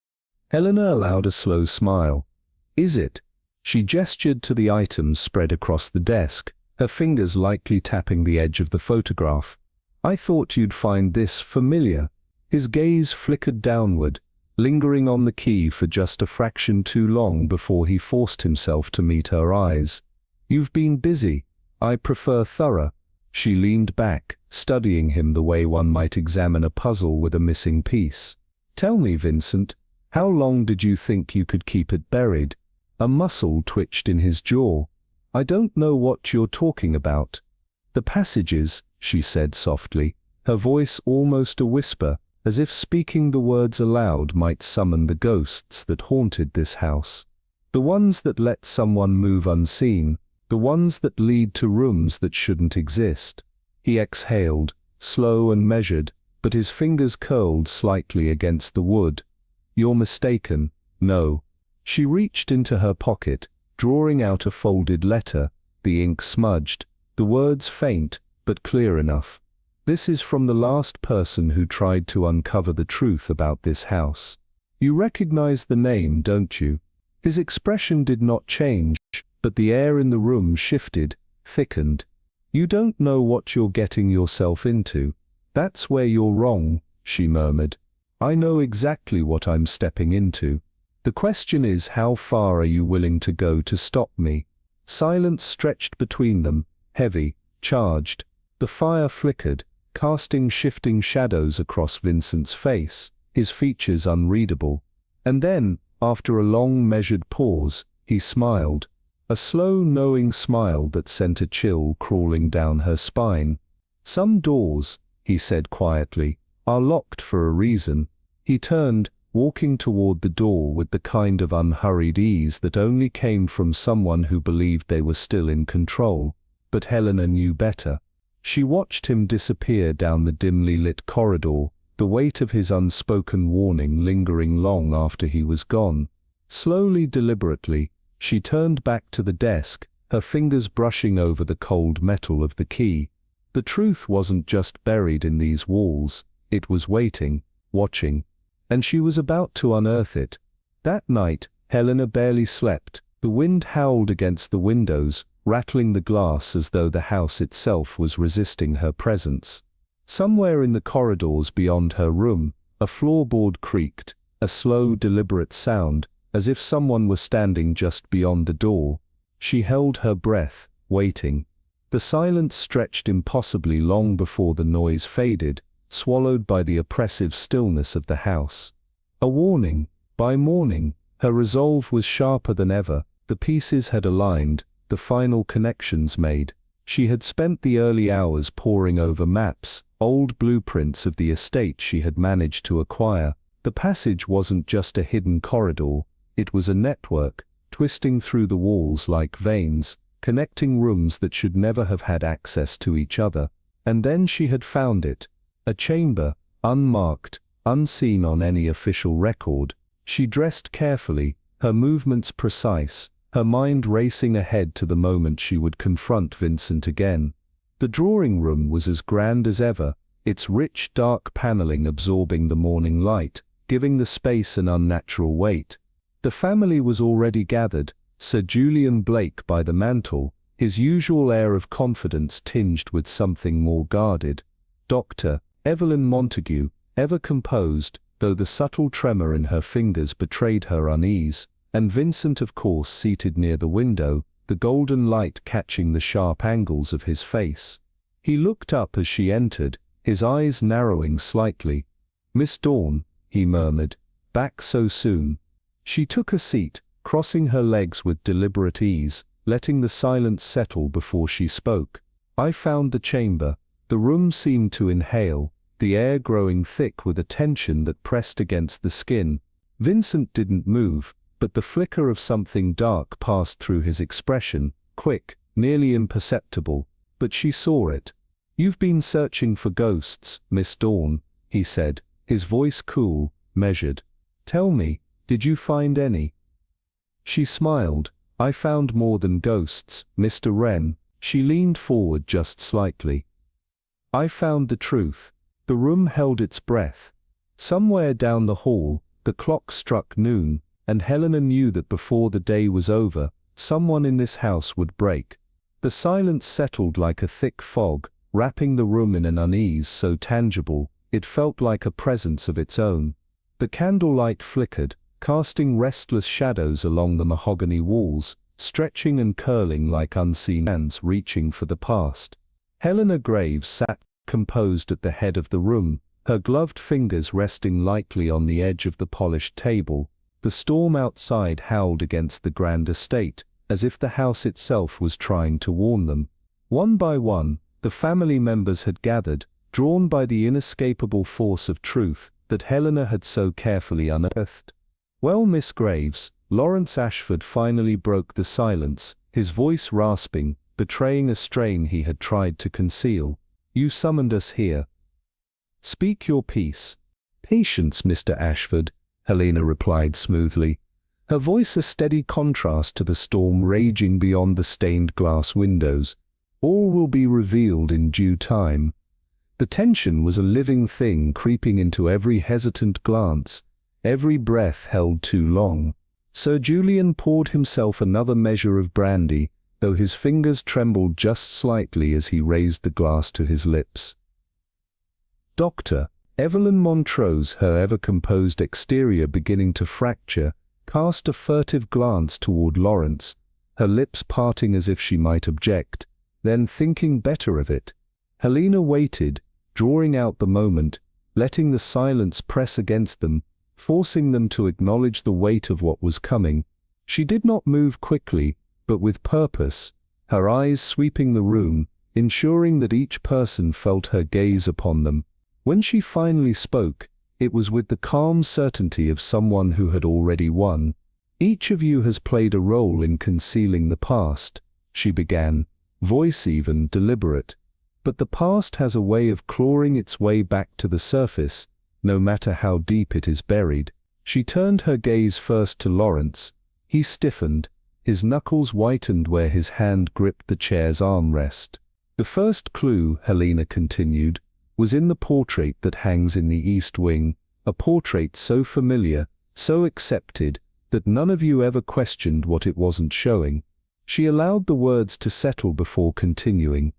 Helena allowed a slow smile. "Is it?" She gestured to the items spread across the desk, her fingers lightly tapping the edge of the photograph. "I thought you'd find this familiar." His gaze flickered downward, lingering on the key for just a fraction too long before he forced himself to meet her eyes. "You've been busy. I prefer thorough." She leaned back, studying him the way one might examine a puzzle with a missing piece. "Tell me, Vincent, how long did you think you could keep it buried?" A muscle twitched in his jaw. "I don't know what you're talking about." "The passages," she said softly, her voice almost a whisper, as if speaking the words aloud might summon the ghosts that haunted this house. "The ones that let someone move unseen, the ones that lead to rooms that shouldn't exist." He exhaled, slow and measured, but his fingers curled slightly against the wood. "You're mistaken. No." She reached into her pocket, drawing out a folded letter, the ink smudged, the words faint, but clear enough. "This is from the last person who tried to uncover the truth about this house. You recognize the name, don't you?" His expression did not change, but the air in the room shifted, thickened. "You don't know what you're getting yourself into. That's where you're wrong," she murmured. "I know exactly what I'm stepping into. The question is, how far are you willing to go to stop me?" Silence stretched between them, heavy, charged. The fire flickered, casting shifting shadows across Vincent's face, his features unreadable. And then, after a long measured pause, he smiled. A slow, knowing smile that sent a chill crawling down her spine. "Some doors," he said quietly, "are locked for a reason." He turned, walking toward the door with the kind of unhurried ease that only came from someone who believed they were still in control. But Helena knew better. She watched him disappear down the dimly lit corridor, the weight of his unspoken warning lingering long after he was gone. Slowly, deliberately, she turned back to the desk, her fingers brushing over the cold metal of the key. The truth wasn't just buried in these walls, it was waiting, watching. And she was about to unearth it. That night, Helena barely slept. The wind howled against the windows, rattling the glass as though the house itself was resisting her presence. Somewhere in the corridors beyond her room, a floorboard creaked, a slow, deliberate sound, as if someone were standing just beyond the door. She held her breath, waiting. The silence stretched impossibly long before the noise faded, swallowed by the oppressive stillness of the house. A warning. By morning, her resolve was sharper than ever. The pieces had aligned, the final connections made. She had spent the early hours poring over maps, old blueprints of the estate she had managed to acquire. The passage wasn't just a hidden corridor, it was a network, twisting through the walls like veins, connecting rooms that should never have had access to each other. And then she had found it. A chamber, unmarked, unseen on any official record. She dressed carefully, her movements precise, her mind racing ahead to the moment she would confront Vincent again. The drawing room was as grand as ever, its rich dark paneling absorbing the morning light, giving the space an unnatural weight. The family was already gathered, Sir Julian Blake by the mantel, his usual air of confidence tinged with something more guarded. Dr. Evelyn Montague, ever composed, though the subtle tremor in her fingers betrayed her unease, and Vincent of course seated near the window, the golden light catching the sharp angles of his face. He looked up as she entered, his eyes narrowing slightly. "Miss Dawn," he murmured, "back so soon?" She took a seat, crossing her legs with deliberate ease, letting the silence settle before she spoke. "I found the chamber." The room seemed to inhale, the air growing thick with a tension that pressed against the skin. Vincent didn't move, but the flicker of something dark passed through his expression, quick, nearly imperceptible, but she saw it. "You've been searching for ghosts, Miss Dawn," he said, his voice cool, measured. "Tell me, did you find any?" She smiled. "I found more than ghosts, Mr. Wren." She leaned forward just slightly. "I found the truth." The room held its breath. Somewhere down the hall, the clock struck noon, and Helena knew that before the day was over, someone in this house would break. The silence settled like a thick fog, wrapping the room in an unease so tangible, it felt like a presence of its own. The candlelight flickered, casting restless shadows along the mahogany walls, stretching and curling like unseen hands reaching for the past. Helena Graves sat composed at the head of the room, her gloved fingers resting lightly on the edge of the polished table. The storm outside howled against the grand estate, as if the house itself was trying to warn them. One by one, the family members had gathered, drawn by the inescapable force of truth that Helena had so carefully unearthed. "Well, Miss Graves," Lawrence Ashford finally broke the silence, his voice rasping, betraying a strain he had tried to conceal. "You summoned us here. Speak your piece." "Patience, Mr. Ashford," Helena replied smoothly, her voice a steady contrast to the storm raging beyond the stained glass windows. "All will be revealed in due time." The tension was a living thing creeping into every hesitant glance, every breath held too long. Sir Julian poured himself another measure of brandy, though his fingers trembled just slightly as he raised the glass to his lips. "Doctor," Evelyn Montrose, her ever-composed exterior beginning to fracture, cast a furtive glance toward Lawrence, her lips parting as if she might object, then thinking better of it. Helena waited, drawing out the moment, letting the silence press against them, forcing them to acknowledge the weight of what was coming. She did not move quickly, but with purpose, her eyes sweeping the room, ensuring that each person felt her gaze upon them. When she finally spoke, it was with the calm certainty of someone who had already won. "Each of you has played a role in concealing the past," she began, voice even deliberate. "But the past has a way of clawing its way back to the surface, no matter how deep it is buried." She turned her gaze first to Lawrence. He stiffened, his knuckles whitened where his hand gripped the chair's armrest. "The first clue," Helena continued, "was in the portrait that hangs in the East Wing, a portrait so familiar, so accepted, that none of you ever questioned what it wasn't showing." She allowed the words to settle before continuing.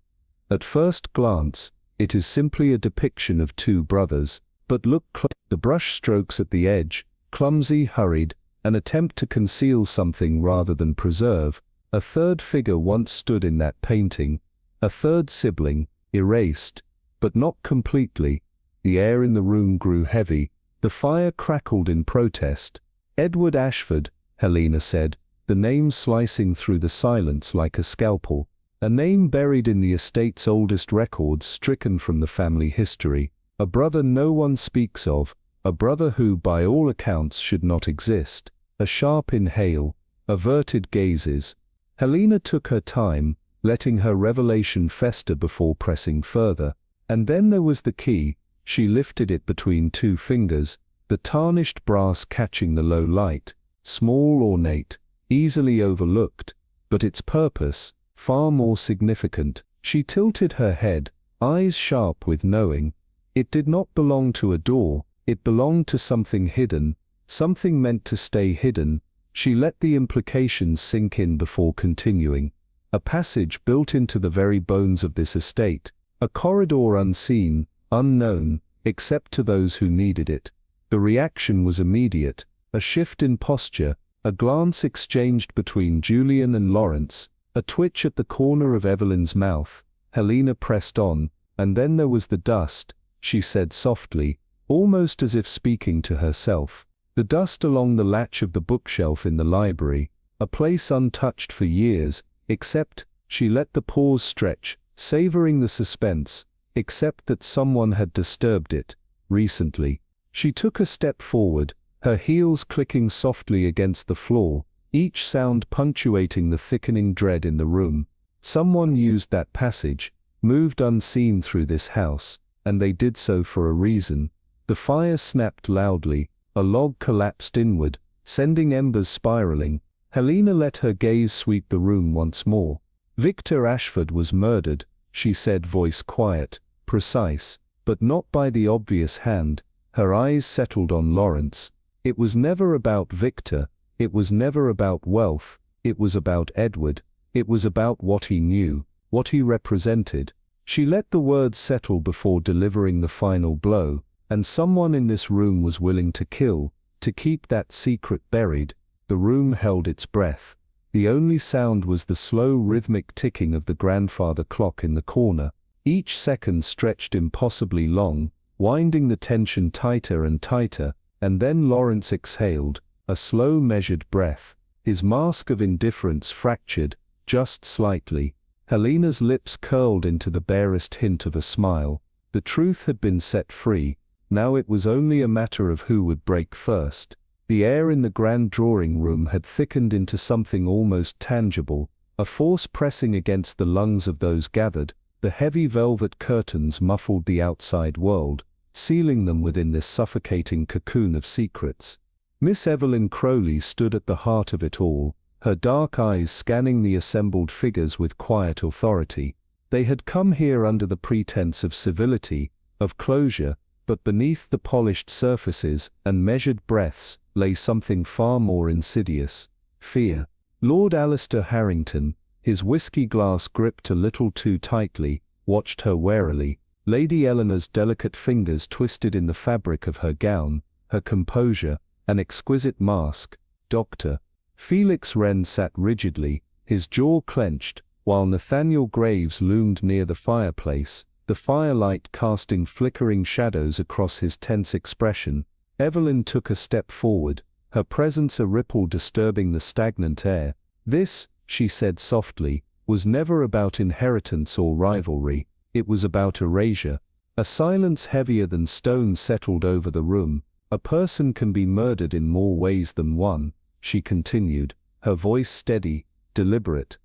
"At first glance, it is simply a depiction of two brothers, but look the brush strokes at the edge, clumsy, hurried, an attempt to conceal something rather than preserve. A third figure once stood in that painting, a third sibling, erased, but not completely." The air in the room grew heavy, the fire crackled in protest. "Edward Ashford," Helena said, the name slicing through the silence like a scalpel. A name buried in the estate's oldest records, stricken from the family history. A brother no one speaks of, a brother who by all accounts should not exist. A sharp inhale, averted gazes. Helena took her time, letting her revelation fester before pressing further. And then there was the key. She lifted it between two fingers, the tarnished brass catching the low light, small, ornate, easily overlooked, but its purpose, far more significant. She tilted her head, eyes sharp with knowing. It did not belong to a door, it belonged to something hidden, something meant to stay hidden. She let the implications sink in before continuing. A passage built into the very bones of this estate, a corridor unseen, unknown, except to those who needed it. The reaction was immediate, a shift in posture, a glance exchanged between Julian and Lawrence, a twitch at the corner of Evelyn's mouth. Helena pressed on, "And then there was the dust," she said softly, almost as if speaking to herself. "The dust along the latch of the bookshelf in the library, a place untouched for years, except," she let the pause stretch, savoring the suspense, "except that someone had disturbed it, recently." She took a step forward, her heels clicking softly against the floor, each sound punctuating the thickening dread in the room. Someone used that passage, moved unseen through this house, and they did so for a reason. The fire snapped loudly, a log collapsed inward, sending embers spiraling. Helena let her gaze sweep the room once more. Victor Ashford was murdered, she said, voice quiet, precise, but not by the obvious hand. Her eyes settled on Lawrence. It was never about Victor, it was never about wealth, it was about Edward, it was about what he knew, what he represented. She let the words settle before delivering the final blow, and someone in this room was willing to kill, to keep that secret buried. The room held its breath. The only sound was the slow rhythmic ticking of the grandfather clock in the corner. Each second stretched impossibly long, winding the tension tighter and tighter, and then Lawrence exhaled, a slow measured breath. His mask of indifference fractured, just slightly. Helena's lips curled into the barest hint of a smile. The truth had been set free. Now it was only a matter of who would break first. The air in the grand drawing room had thickened into something almost tangible, a force pressing against the lungs of those gathered. The heavy velvet curtains muffled the outside world, sealing them within this suffocating cocoon of secrets. Miss Evelyn Crowley stood at the heart of it all, her dark eyes scanning the assembled figures with quiet authority. They had come here under the pretense of civility, of closure, but beneath the polished surfaces and measured breaths lay something far more insidious: fear. Lord Alistair Harrington, his whiskey glass gripped a little too tightly, watched her warily. Lady Eleanor's delicate fingers twisted in the fabric of her gown, her composure, an exquisite mask. Dr. Felix Wren sat rigidly, his jaw clenched, while Nathaniel Graves loomed near the fireplace, the firelight casting flickering shadows across his tense expression. Evelyn took a step forward, her presence a ripple disturbing the stagnant air. This, she said softly, was never about inheritance or rivalry, it was about erasure. A silence heavier than stone settled over the room. A person can be murdered in more ways than one, she continued, her voice steady, deliberate.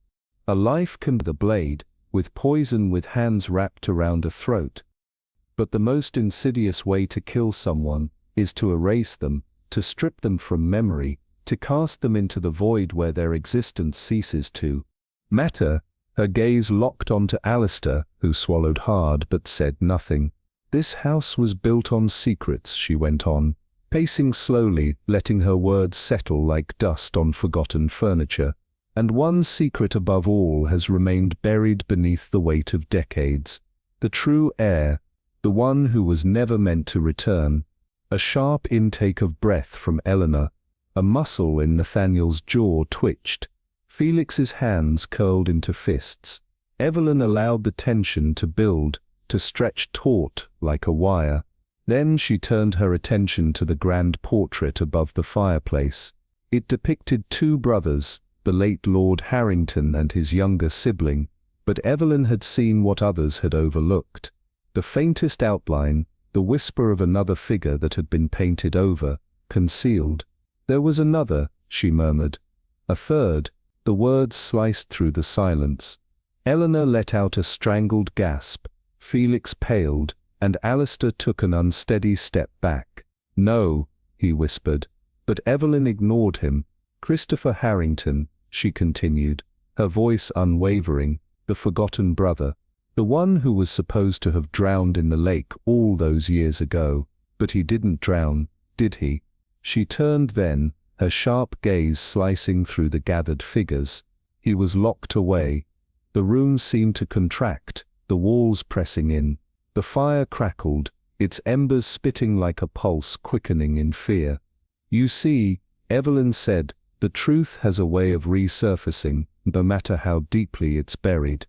A life can be the blade, with poison, with hands wrapped around a throat. But the most insidious way to kill someone is to erase them, to strip them from memory, to cast them into the void where their existence ceases to matter. Her gaze locked onto Alistair, who swallowed hard but said nothing. This house was built on secrets, she went on, pacing slowly, letting her words settle like dust on forgotten furniture. And one secret above all has remained buried beneath the weight of decades. The true heir, the one who was never meant to return. A sharp intake of breath from Eleanor. A muscle in Nathaniel's jaw twitched. Felix's hands curled into fists. Evelyn allowed the tension to build, to stretch taut like a wire. Then she turned her attention to the grand portrait above the fireplace. It depicted two brothers, the late Lord Harrington and his younger sibling, but Evelyn had seen what others had overlooked. The faintest outline, the whisper of another figure that had been painted over, concealed. There was another, she murmured. A third. The words sliced through the silence. Eleanor let out a strangled gasp. Felix paled, and Alistair took an unsteady step back. No, he whispered. But Evelyn ignored him. Christopher Harrington, she continued, her voice unwavering, the forgotten brother. The one who was supposed to have drowned in the lake all those years ago. But he didn't drown, did he? She turned then, her sharp gaze slicing through the gathered figures. He was locked away. The room seemed to contract, the walls pressing in. The fire crackled, its embers spitting like a pulse quickening in fear. You see, Evelyn said, the truth has a way of resurfacing, no matter how deeply it's buried.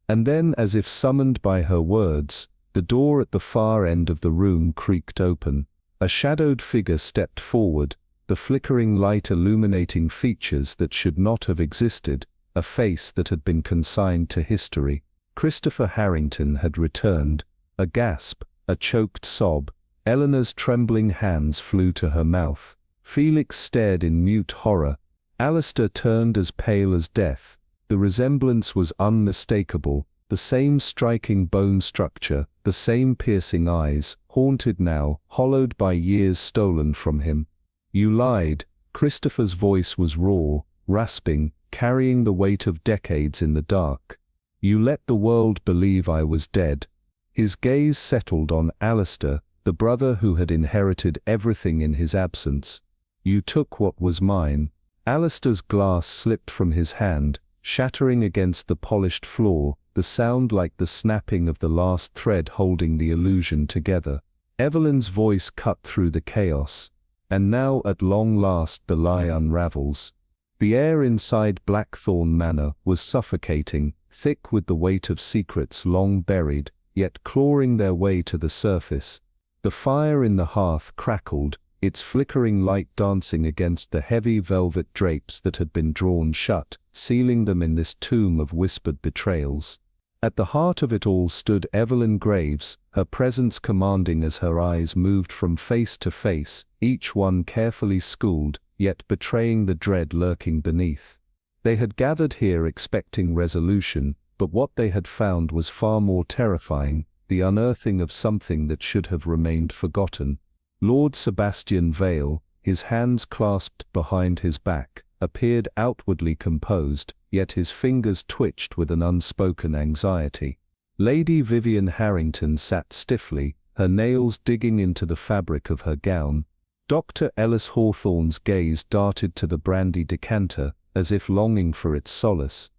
And then, as if summoned by her words, the door at the far end of the room creaked open. A shadowed figure stepped forward, the flickering light illuminating features that should not have existed, a face that had been consigned to history. Christopher Harrington had returned. A gasp, a choked sob. Eleanor's trembling hands flew to her mouth. Felix stared in mute horror. Alistair turned as pale as death. The resemblance was unmistakable. The same striking bone structure, the same piercing eyes, haunted now, hollowed by years stolen from him. You lied. Christopher's voice was raw, rasping, carrying the weight of decades in the dark. You let the world believe I was dead. His gaze settled on Alistair, the brother who had inherited everything in his absence. You took what was mine. Alistair's glass slipped from his hand, shattering against the polished floor, the sound like the snapping of the last thread holding the illusion together. Evelyn's voice cut through the chaos. And now at long last the lie unravels. The air inside Blackthorn Manor was suffocating, thick with the weight of secrets long buried, yet clawing their way to the surface. The fire in the hearth crackled, its flickering light dancing against the heavy velvet drapes that had been drawn shut, sealing them in this tomb of whispered betrayals. At the heart of it all stood Evelyn Graves, her presence commanding as her eyes moved from face to face, each one carefully schooled, yet betraying the dread lurking beneath. They had gathered here expecting resolution, but what they had found was far more terrifying, the unearthing of something that should have remained forgotten. Lord Sebastian Vale, his hands clasped behind his back, appeared outwardly composed, yet his fingers twitched with an unspoken anxiety. Lady Vivian Harrington sat stiffly, her nails digging into the fabric of her gown. Dr. Ellis Hawthorne's gaze darted to the brandy decanter, as if longing for its solace.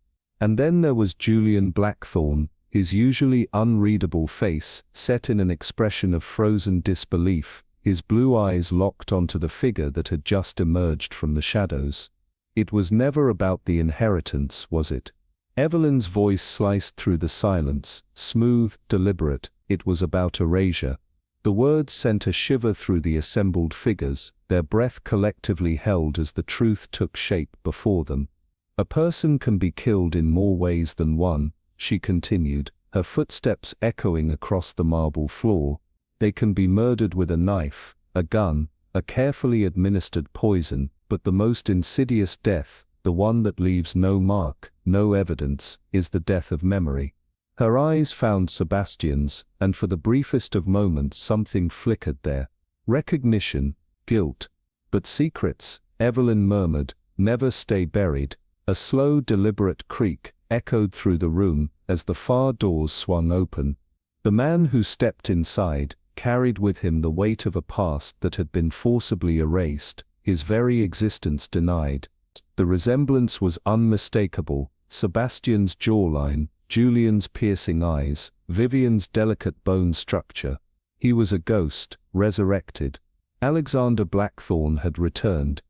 And then there was Julian Blackthorne, his usually unreadable face set in an expression of frozen disbelief, his blue eyes locked onto the figure that had just emerged from the shadows. It was never about the inheritance, was it? Evelyn's voice sliced through the silence, smooth, deliberate. It was about erasure. The words sent a shiver through the assembled figures, their breath collectively held as the truth took shape before them. A person can be killed in more ways than one, she continued, her footsteps echoing across the marble floor. They can be murdered with a knife, a gun, a carefully administered poison, but the most insidious death, the one that leaves no mark, no evidence, is the death of memory. Her eyes found Sebastian's, and for the briefest of moments something flickered there. Recognition, guilt. But secrets, Evelyn murmured, never stay buried. A slow, deliberate creak echoed through the room as the far doors swung open. The man who stepped inside carried with him the weight of a past that had been forcibly erased, his very existence denied. The resemblance was unmistakable, Sebastian's jawline, Julian's piercing eyes, Vivian's delicate bone structure. He was a ghost, resurrected. Alexander Blackthorne had returned.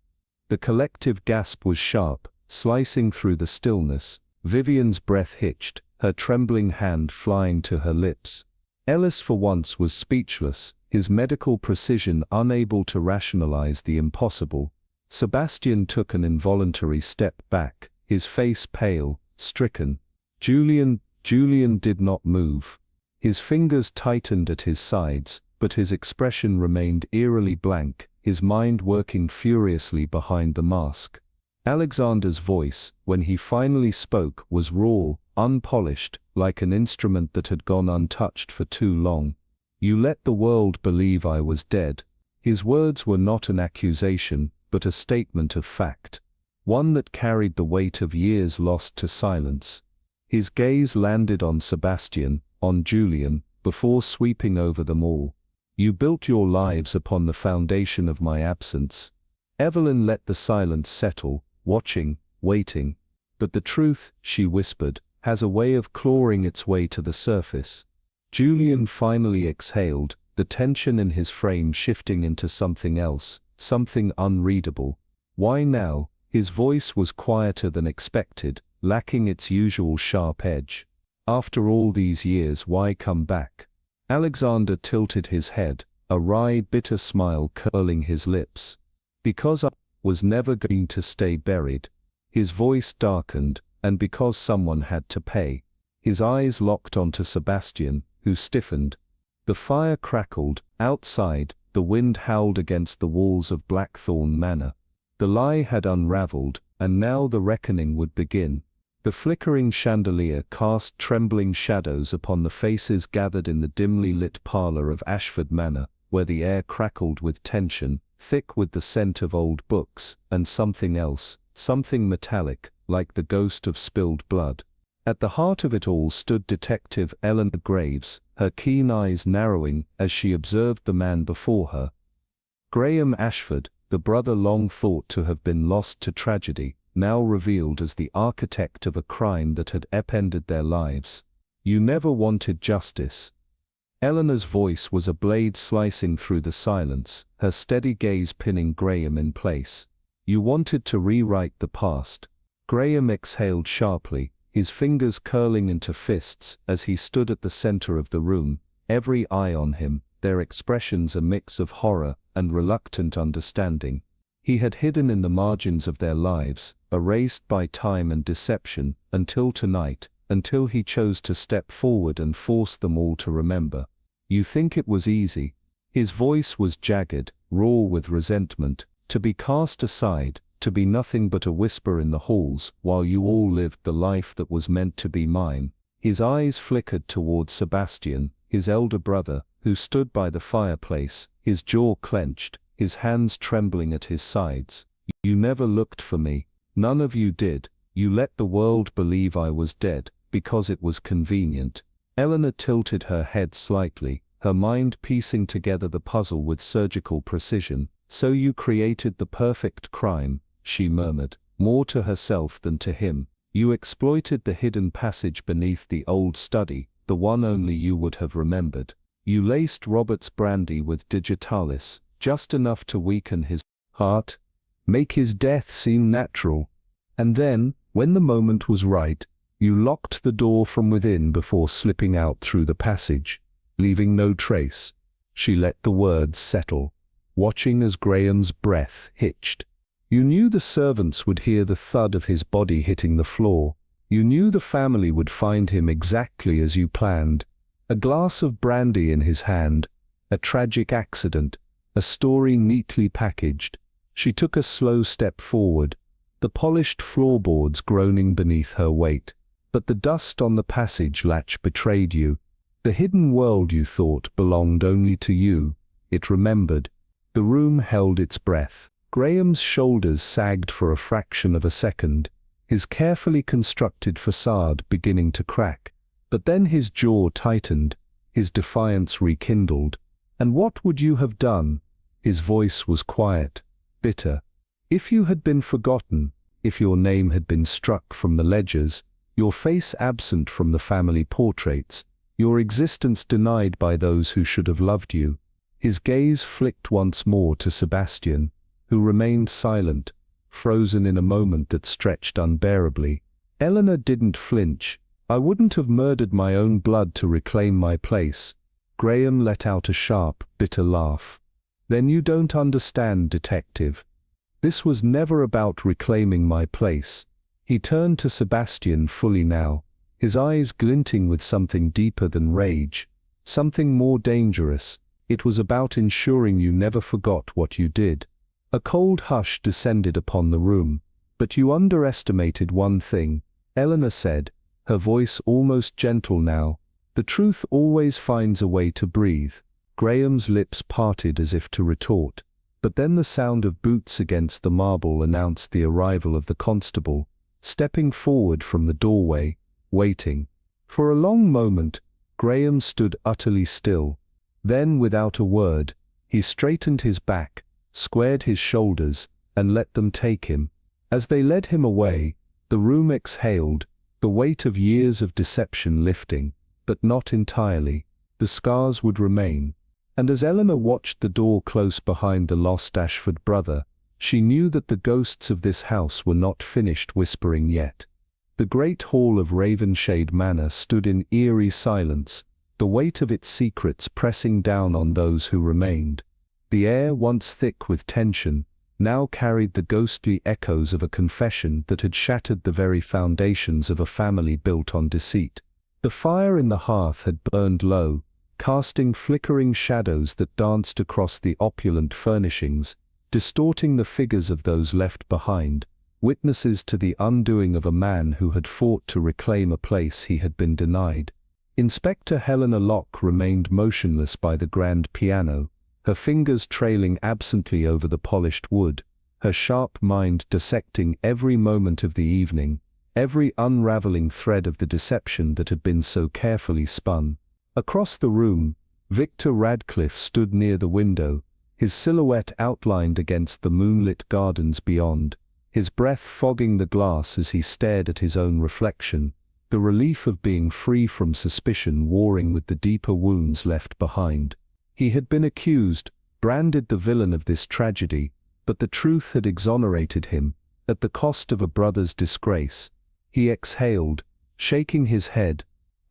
The collective gasp was sharp, slicing through the stillness. Vivian's breath hitched, her trembling hand flying to her lips. Ellis for once was speechless, his medical precision unable to rationalize the impossible. Sebastian took an involuntary step back, his face pale, stricken. Julian did not move. His fingers tightened at his sides, but his expression remained eerily blank, his mind working furiously behind the mask. Alexander's voice, when he finally spoke, was raw, unpolished, like an instrument that had gone untouched for too long. You let the world believe I was dead. His words were not an accusation, but a statement of fact. One that carried the weight of years lost to silence. His gaze landed on Sebastian, on Julian, before sweeping over them all. You built your lives upon the foundation of my absence. Evelyn let the silence settle, watching, waiting. But the truth, she whispered, has a way of clawing its way to the surface. Julian finally exhaled, the tension in his frame shifting into something else, something unreadable. Why now? His voice was quieter than expected, lacking its usual sharp edge. After all these years, why come back? Alexander tilted his head, a wry, bitter smile curling his lips. Because I was never going to stay buried. His voice darkened, and because someone had to pay. His eyes locked onto Sebastian, who stiffened. The fire crackled. Outside, the wind howled against the walls of Blackthorn Manor. The lie had unraveled, and now the reckoning would begin. The flickering chandelier cast trembling shadows upon the faces gathered in the dimly lit parlor of Ashford Manor, where the air crackled with tension, thick with the scent of old books, and something else, something metallic, like the ghost of spilled blood. At the heart of it all stood Detective Eleanor Graves, her keen eyes narrowing as she observed the man before her. Graham Ashford, the brother long thought to have been lost to tragedy, now revealed as the architect of a crime that had upended their lives. "You never wanted justice." Eleanor's voice was a blade slicing through the silence, her steady gaze pinning Graham in place. "You wanted to rewrite the past." Graham exhaled sharply, his fingers curling into fists as he stood at the center of the room, every eye on him, their expressions a mix of horror and reluctant understanding. He had hidden in the margins of their lives, erased by time and deception, until tonight, until he chose to step forward and force them all to remember. "You think it was easy?" His voice was jagged, raw with resentment, "to be cast aside, to be nothing but a whisper in the halls, while you all lived the life that was meant to be mine." His eyes flickered toward Sebastian, his elder brother, who stood by the fireplace, his jaw clenched, his hands trembling at his sides. "You never looked for me. None of you did. You let the world believe I was dead, because it was convenient." Eleanor tilted her head slightly, her mind piecing together the puzzle with surgical precision. "So you created the perfect crime," she murmured, more to herself than to him. "You exploited the hidden passage beneath the old study, the one only you would have remembered. You laced Robert's brandy with digitalis, just enough to weaken his heart, make his death seem natural. And then, when the moment was right, you locked the door from within before slipping out through the passage, leaving no trace." She let the words settle, watching as Graham's breath hitched. "You knew the servants would hear the thud of his body hitting the floor. You knew the family would find him exactly as you planned. A glass of brandy in his hand, a tragic accident, a story neatly packaged." She took a slow step forward, the polished floorboards groaning beneath her weight. "But the dust on the passage latch betrayed you. The hidden world you thought belonged only to you. It remembered." The room held its breath. Graham's shoulders sagged for a fraction of a second, his carefully constructed facade beginning to crack. But then his jaw tightened, his defiance rekindled. "And what would you have done?" His voice was quiet, bitter. "If you had been forgotten, if your name had been struck from the ledgers, your face absent from the family portraits, your existence denied by those who should have loved you." His gaze flicked once more to Sebastian, who remained silent, frozen in a moment that stretched unbearably. Eleanor didn't flinch. "I wouldn't have murdered my own blood to reclaim my place." Graham let out a sharp, bitter laugh. "Then you don't understand, detective. This was never about reclaiming my place." He turned to Sebastian fully now, his eyes glinting with something deeper than rage, something more dangerous. "It was about ensuring you never forgot what you did." A cold hush descended upon the room. "But you underestimated one thing," Eleanor said, her voice almost gentle now. "The truth always finds a way to breathe." Graham's lips parted as if to retort, but then the sound of boots against the marble announced the arrival of the constable, stepping forward from the doorway, waiting. For a long moment, Graham stood utterly still. Then, without a word, he straightened his back, squared his shoulders, and let them take him. As they led him away, the room exhaled, the weight of years of deception lifting, but not entirely. The scars would remain. And as Eleanor watched the door close behind the lost Ashford brother, she knew that the ghosts of this house were not finished whispering yet. The great hall of Ravenshade Manor stood in eerie silence, the weight of its secrets pressing down on those who remained. The air, once thick with tension, now carried the ghostly echoes of a confession that had shattered the very foundations of a family built on deceit. The fire in the hearth had burned low, casting flickering shadows that danced across the opulent furnishings, distorting the figures of those left behind, witnesses to the undoing of a man who had fought to reclaim a place he had been denied. Inspector Helena Locke remained motionless by the grand piano, her fingers trailing absently over the polished wood, her sharp mind dissecting every moment of the evening, every unraveling thread of the deception that had been so carefully spun. Across the room, Victor Radcliffe stood near the window, his silhouette outlined against the moonlit gardens beyond, his breath fogging the glass as he stared at his own reflection, the relief of being free from suspicion warring with the deeper wounds left behind. He had been accused, branded the villain of this tragedy, but the truth had exonerated him, at the cost of a brother's disgrace. He exhaled, shaking his head.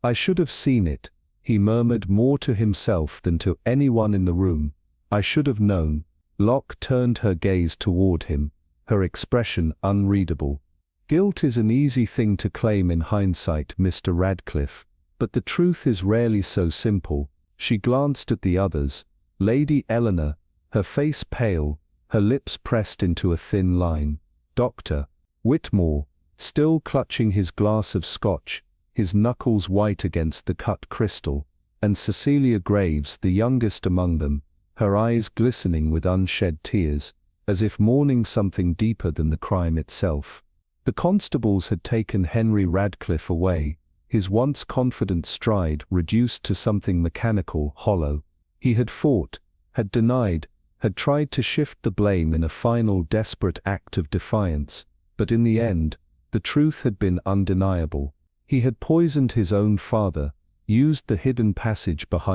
"I should have seen it," he murmured more to himself than to anyone in the room. "I should have known." Locke turned her gaze toward him, her expression unreadable. "Guilt is an easy thing to claim in hindsight, Mr. Radcliffe, but the truth is rarely so simple." She glanced at the others, Lady Eleanor, her face pale, her lips pressed into a thin line. Dr. Whitmore, still clutching his glass of scotch, his knuckles white against the cut crystal, and Cecilia Graves, the youngest among them, her eyes glistening with unshed tears, as if mourning something deeper than the crime itself. The constables had taken Henry Radcliffe away, his once confident stride reduced to something mechanical, hollow. He had fought, had denied, had tried to shift the blame in a final desperate act of defiance, but in the end, the truth had been undeniable. He had poisoned his own father, used the hidden passage behind